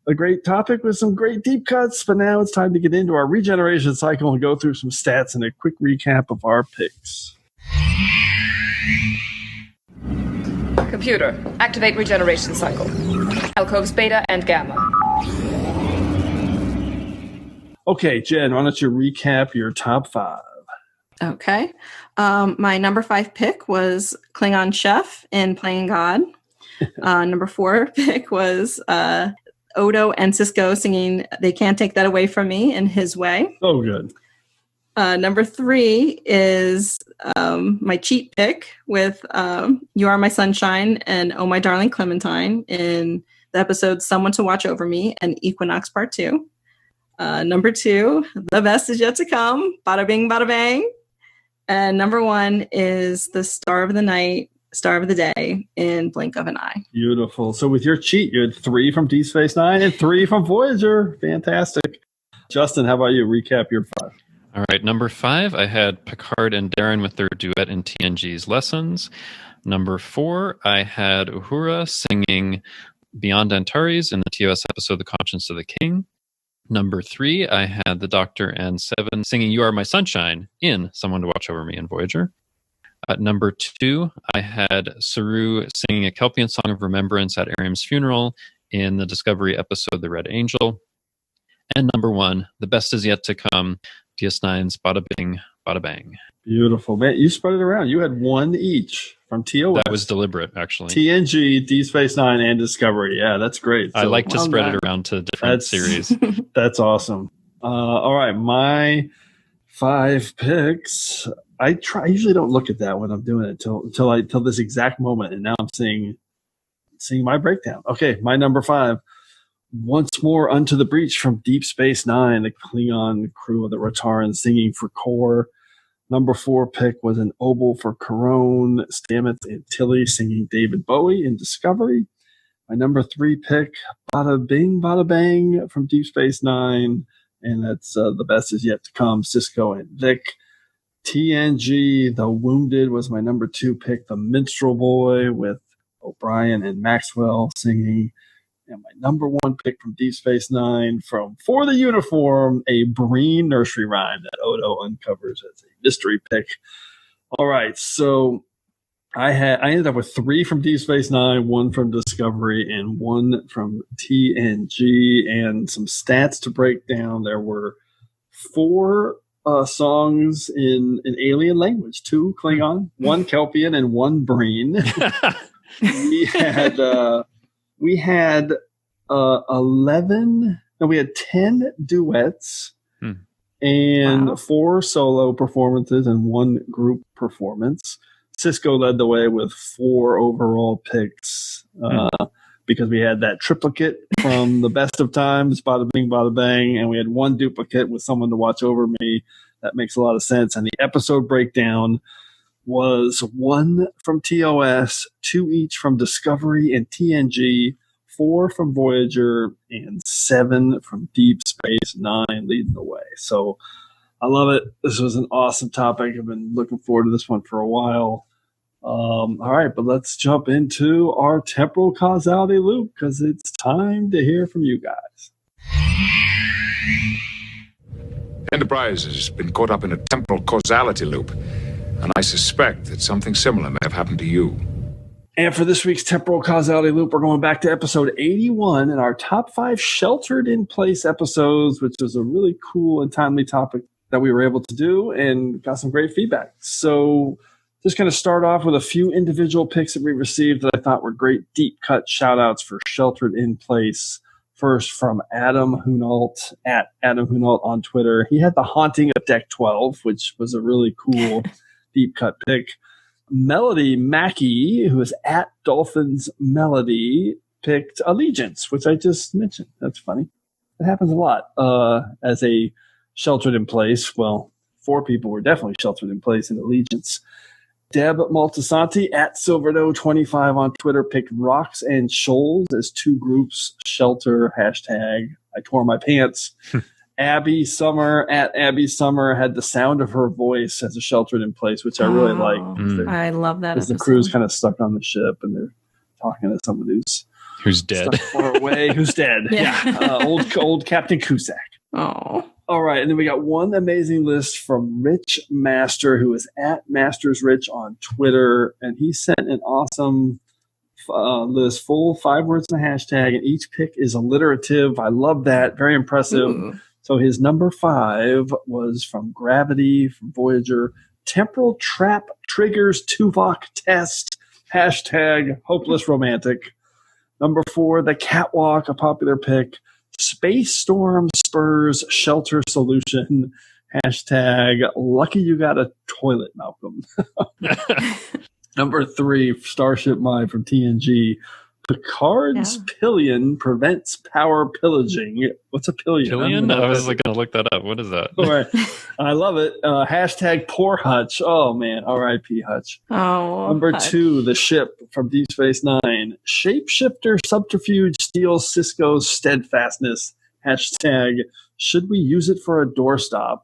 a great topic with some great deep cuts, but now it's time to get into our regeneration cycle and go through some stats and a quick recap of our picks. Computer, activate regeneration cycle. Alcoves beta and gamma. Okay, Jen, why don't you recap your top 5? Okay. My number 5 pick was Klingon Chef in Playing God. Number 4 pick was Odo and Cisco singing They Can't Take That Away From Me in His Way. Oh, good. Number 3 is my cheat pick with You Are My Sunshine and Oh My Darling Clementine in the episode Someone to Watch Over Me and Equinox Part 2. Number 2, The Best Is Yet to Come, Bada Bing, Bada Bang. And number 1 is The Star of the Night, Star of the Day in Blink of an Eye. Beautiful. So with your cheat, you had 3 from Deep Space Nine and 3 from Voyager. Fantastic. Justin, how about you? Recap your 5. All right. Number 5, I had Picard and Darren with their duet in TNG's Lessons. Number 4, I had Uhura singing Beyond Antares in the TOS episode The Conscience of the King. Number 3, I had the Doctor and Seven singing You Are My Sunshine in Someone to Watch Over Me in Voyager. Number 2, I had Saru singing a Kelpian song of remembrance at Ariam's funeral in the Discovery episode The Red Angel. And number 1, The Best Is Yet to Come, DS9's Bada Bing, Bada Bang. Beautiful, man. You spread it around. You had one each from TOS. That was deliberate, actually. TNG, Deep Space Nine, and Discovery. Yeah, that's great. I like to spread it around to different series. That's awesome. All right, my 5 picks. I usually don't look at that when I'm doing it until this exact moment, and now I'm seeing my breakdown. Okay, my number 5. Once more, Unto the Breach from Deep Space Nine, the Klingon crew of the Ratarans singing for Core. Number 4 pick was an oboe for Carone, Stamets, and Tilly singing David Bowie in Discovery. My number 3 pick, Bada Bing, Bada Bang from Deep Space Nine, and that's The Best Is Yet to Come, Cisco and Vic. TNG, The Wounded was my number 2 pick, The Minstrel Boy with O'Brien and Maxwell singing. And my number 1 pick from Deep Space Nine from For the Uniform, a Breen nursery rhyme that Odo uncovers as a mystery pick. All right, so I ended up with 3 from Deep Space Nine, 1 from Discovery, and 1 from TNG, and some stats to break down. There were 4 songs in an alien language, 2 Klingon, 1 Kelpian, and 1 Breen. We had 10 duets and 4 solo performances and 1 group performance. Cisco led the way with 4 overall picks because we had that triplicate from The Best of Times, Bada Bing, Bada Bang, and we had 1 duplicate with Someone to Watch Over Me. That makes a lot of sense. And the episode breakdown was 1 from TOS, 2 each from Discovery and TNG, 4 from Voyager, and 7 from Deep Space Nine leading the way. So I love it. This was an awesome topic. I've been looking forward to this one for a while. All right, but let's jump into our temporal causality loop because it's time to hear from you guys. Enterprise has been caught up in a temporal causality loop, and I suspect that something similar may have happened to you. And for this week's temporal causality loop, we're going back to episode 81 and our top 5 sheltered in place episodes, which was a really cool and timely topic that we were able to do and got some great feedback. So just going to start off with a few individual picks that we received that I thought were great deep cut shout outs for sheltered in place. First from Adam Hunault at Adam Hunault on Twitter. He had The Haunting of Deck 12, which was a really cool deep cut pick. Melody Mackey, who is at Dolphins Melody, picked Allegiance, which I just mentioned. That's funny. It happens a lot as a sheltered in place. Well, 4 people were definitely sheltered in place in Allegiance. Deb Maltasanti at Silverdo25 on Twitter picked Rocks and Shoals as 2 groups shelter. Hashtag I tore my pants. Abby Summer at Abby Summer had The Sound of Her Voice as a sheltered in place, which I really like. I love that. Because the crew's kind of stuck on the ship and they're talking to someone who's dead. Far away, who's dead. Yeah. Old Captain Cusack. Oh. All right, and then we got one amazing list from Rich Master, who is at Masters Rich on Twitter, and he sent an awesome list, full 5 words and a hashtag, and each pick is alliterative. I love that. Very impressive. Ooh. So his number 5 was from Gravity, from Voyager. Temporal Trap Triggers Tuvok Test. Hashtag Hopeless Romantic. Number 4, The Catwalk, a popular pick. Space Storm Spurs Shelter Solution. Hashtag Lucky You Got a Toilet, Malcolm. Number 3, Starship Mine from TNG. Picard's pillion prevents power pillaging. What's a pillion? Pillion? I was going to look that up. What is that? All right. I love it. Hashtag poor Hutch. Oh, man. R.I.P. Hutch. Oh, Number Hutch. 2, The Ship from Deep Space Nine. Shapeshifter subterfuge steals Cisco's steadfastness. Hashtag should we use it for a doorstop?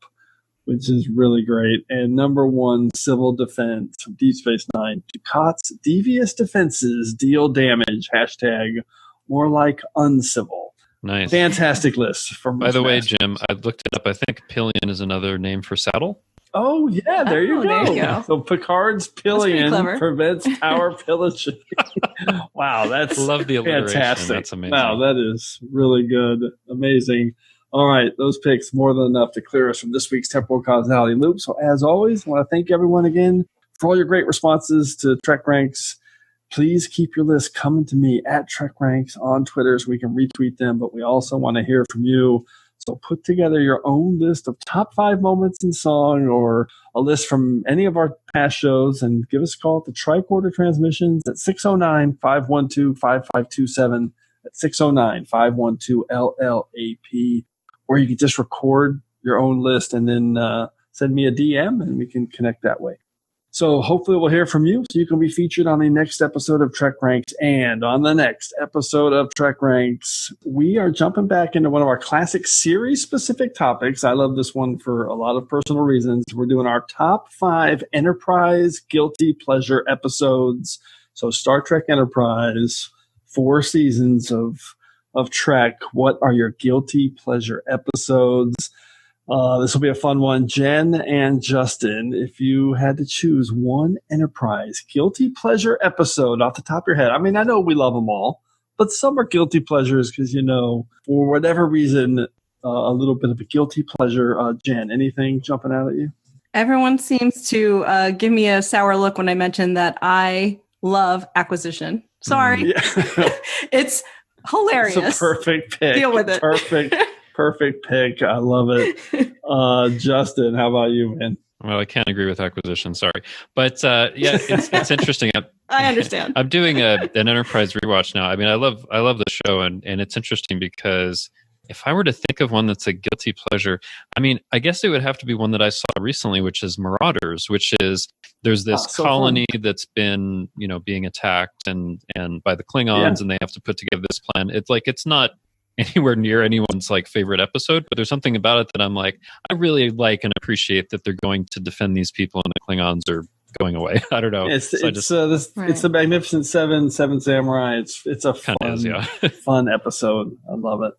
Which is really great. And number 1, Civil Defense from Deep Space Nine. Ducat's devious defenses deal damage. Hashtag more like uncivil. Nice. Fantastic list. From By the way, Jim, I looked it up. I think pillion is another name for saddle. Oh, yeah, there you go. So Picard's pillion prevents power pillaging. Wow, that's love the alliteration. Fantastic. That's amazing. Wow, that is really good. Amazing. All right, those picks more than enough to clear us from this week's temporal causality loop. So as always, I want to thank everyone again for all your great responses to TrekRanks. Please keep your list coming to me at TrekRanks on Twitter so we can retweet them, but we also want to hear from you. So put together your own list of top 5 moments in song or a list from any of our past shows and give us a call at the Tricorder Transmissions at 609-512-5527 at 609-512-LLAP, or you can just record your own list and then send me a DM and we can connect that way. So hopefully we'll hear from you so you can be featured on the next episode of TrekRanks. And on the next episode of TrekRanks, we are jumping back into one of our classic series-specific topics. I love this one for a lot of personal reasons. We're doing our top 5 Enterprise guilty pleasure episodes. So Star Trek Enterprise, 4 seasons of Trek. What are your guilty pleasure episodes? This will be a fun one. Jen and Justin, if you had to choose one Enterprise guilty pleasure episode off the top of your head, I mean, I know we love them all, but some are guilty pleasures because, for whatever reason, a little bit of a guilty pleasure. Jen, anything jumping out at you? Everyone seems to give me a sour look when I mention that I love Acquisition. Sorry. Yeah. It's hilarious. It's a perfect pick. Deal with it. Perfect pick. I love it. Justin, how about you, man? Well, I can't agree with Acquisition. Sorry. But it's interesting. I understand. I'm doing an Enterprise rewatch now. I mean, I love the show, and it's interesting because if I were to think of one that's a guilty pleasure, I mean, I guess it would have to be one that I saw recently, which is Marauders, which is there's this colony that's been, being attacked and by the Klingons, and they have to put together this plan. It's not anywhere near anyone's favorite episode, but there's something about it that I'm like, I really like and appreciate that they're going to defend these people and the Klingons are going away. I don't know. It's the Magnificent Seven Samurai. It's a fun episode. I love it.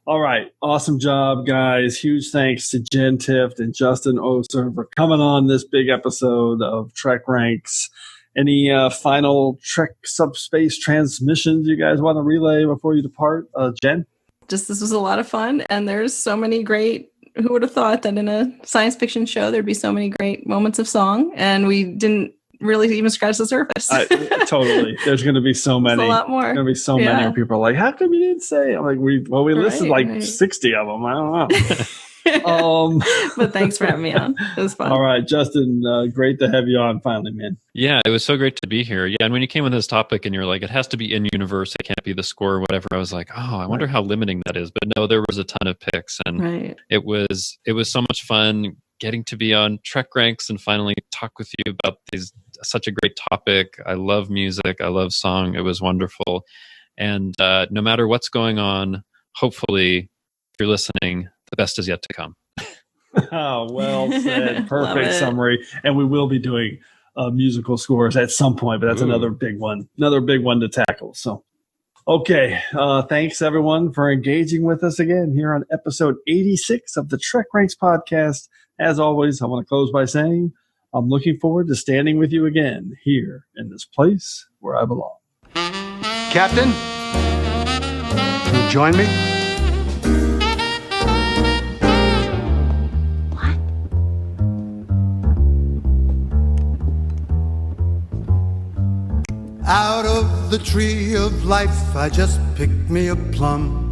All right. Awesome job, guys. Huge thanks to Jenn, Tifft, and Justin Oser for coming on this big episode of TrekRanks. Any final Trek subspace transmissions you guys want to relay before you depart? Jen? This was a lot of fun, and there's so many great, who would have thought that in a science fiction show there'd be so many great moments of song, and we didn't really even scratch the surface. Totally. There's going to be so many. There's a lot more. There's going to be so many where people are like, how come you didn't say? I'm like, we listed 60 of them. I don't know. But thanks for having me on. It was fun. All right, Justin, great to have you on finally, man. Yeah, it was so great to be here. Yeah, and when you came with this topic and you're like, it has to be in universe, it can't be the score or whatever, I was like, oh, I wonder how limiting that is. But no, there was a ton of picks, and it was so much fun getting to be on TrekRanks and finally talk with you about such a great topic. I love music. I love song. It was wonderful. And no matter what's going on, hopefully, if you're listening, the best is yet to come. Oh, well said. Perfect summary. And we will be doing musical scores at some point, but that's another big one to tackle. So, okay. Thanks everyone for engaging with us again here on episode 86 of the TrekRanks podcast. As always, I want to close by saying I'm looking forward to standing with you again here in this place where I belong. Captain, can you join me? Out of the tree of life, I just picked me a plum.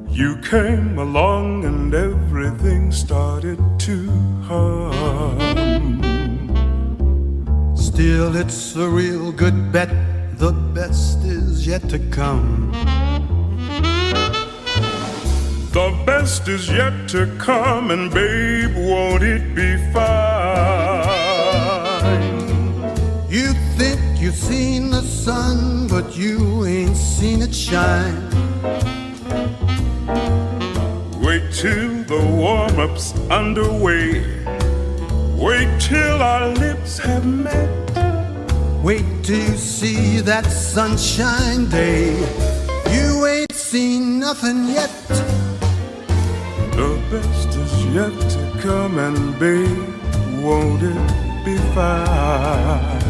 You came along and everything started to hum. Still, it's a real good bet. The best is yet to come. The best is yet to come, and babe, won't it be fine? You think you've seen the sun, but you ain't seen it shine. Wait till the warm-up's underway. Wait till our lips have met. Wait till you see that sunshine day. You ain't seen nothing yet. The best is yet to come, and babe, won't it be fine?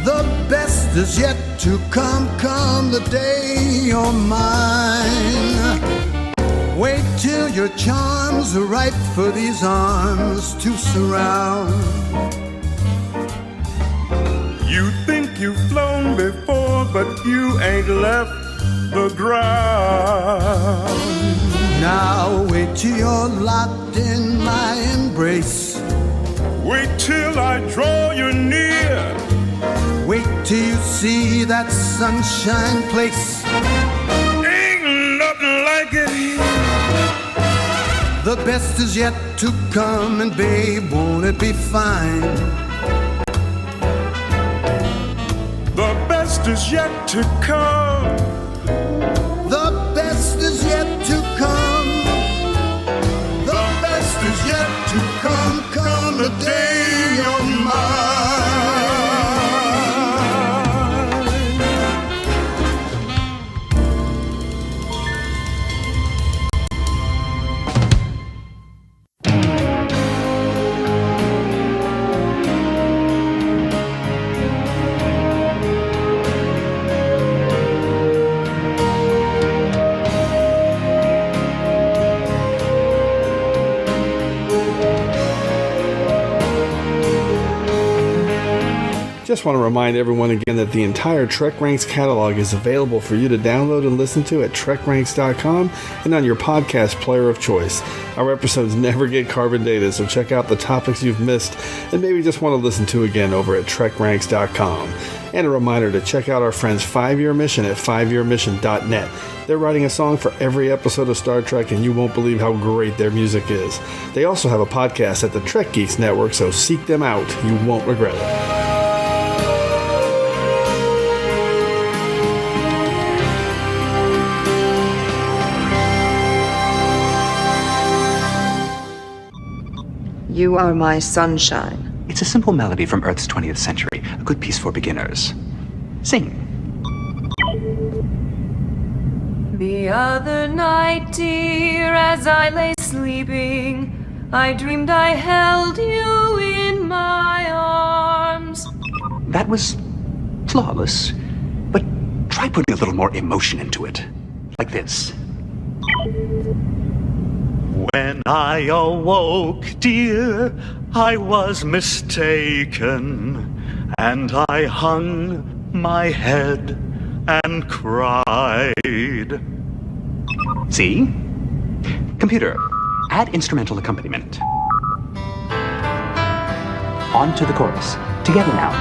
The best is yet to come, come the day you're mine. Wait till your charms are ripe for these arms to surround. You think you've flown before, but you ain't left the ground. Now wait till you're locked in my embrace. Wait till I draw you near. Wait till you see that sunshine place. Ain't nothing like it here. The best is yet to come, and babe, won't it be fine? The best is yet to come. The best is yet to come. The best is yet to come, come the day you're mine. Just want to remind everyone again that the entire TrekRanks catalog is available for you to download and listen to at TrekRanks.com and on your podcast player of choice. Our episodes never get carbon dated, so check out the topics you've missed and maybe just want to listen to again over at TrekRanks.com. And a reminder to check out our friends 5-Year Mission at 5yearmission.net. They're writing a song for every episode of Star Trek, and you won't believe how great their music is. They also have a podcast at the Trek Geeks Network, so seek them out. You won't regret it. You are my sunshine. It's a simple melody from Earth's 20th century, a good piece for beginners. Sing. The other night, dear, as I lay sleeping, I dreamed I held you in my arms. That was flawless, but try putting a little more emotion into it. Like this. When I awoke, dear, I was mistaken, and I hung my head and cried. See? Computer, add instrumental accompaniment. On to the chorus. Together now.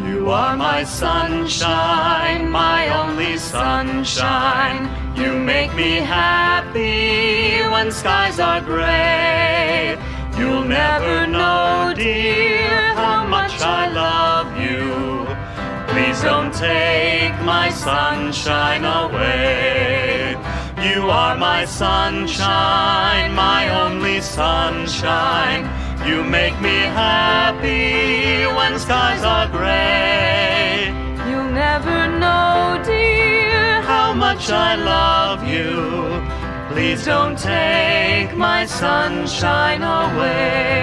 You are my sunshine, my only sunshine. You make me happy when skies are gray. You'll never know, dear, how much I love you. Please don't take my sunshine away. You are my sunshine, my only sunshine. You make me happy when skies are gray. You'll never know, dear, how much I love you. Please don't take my sunshine away.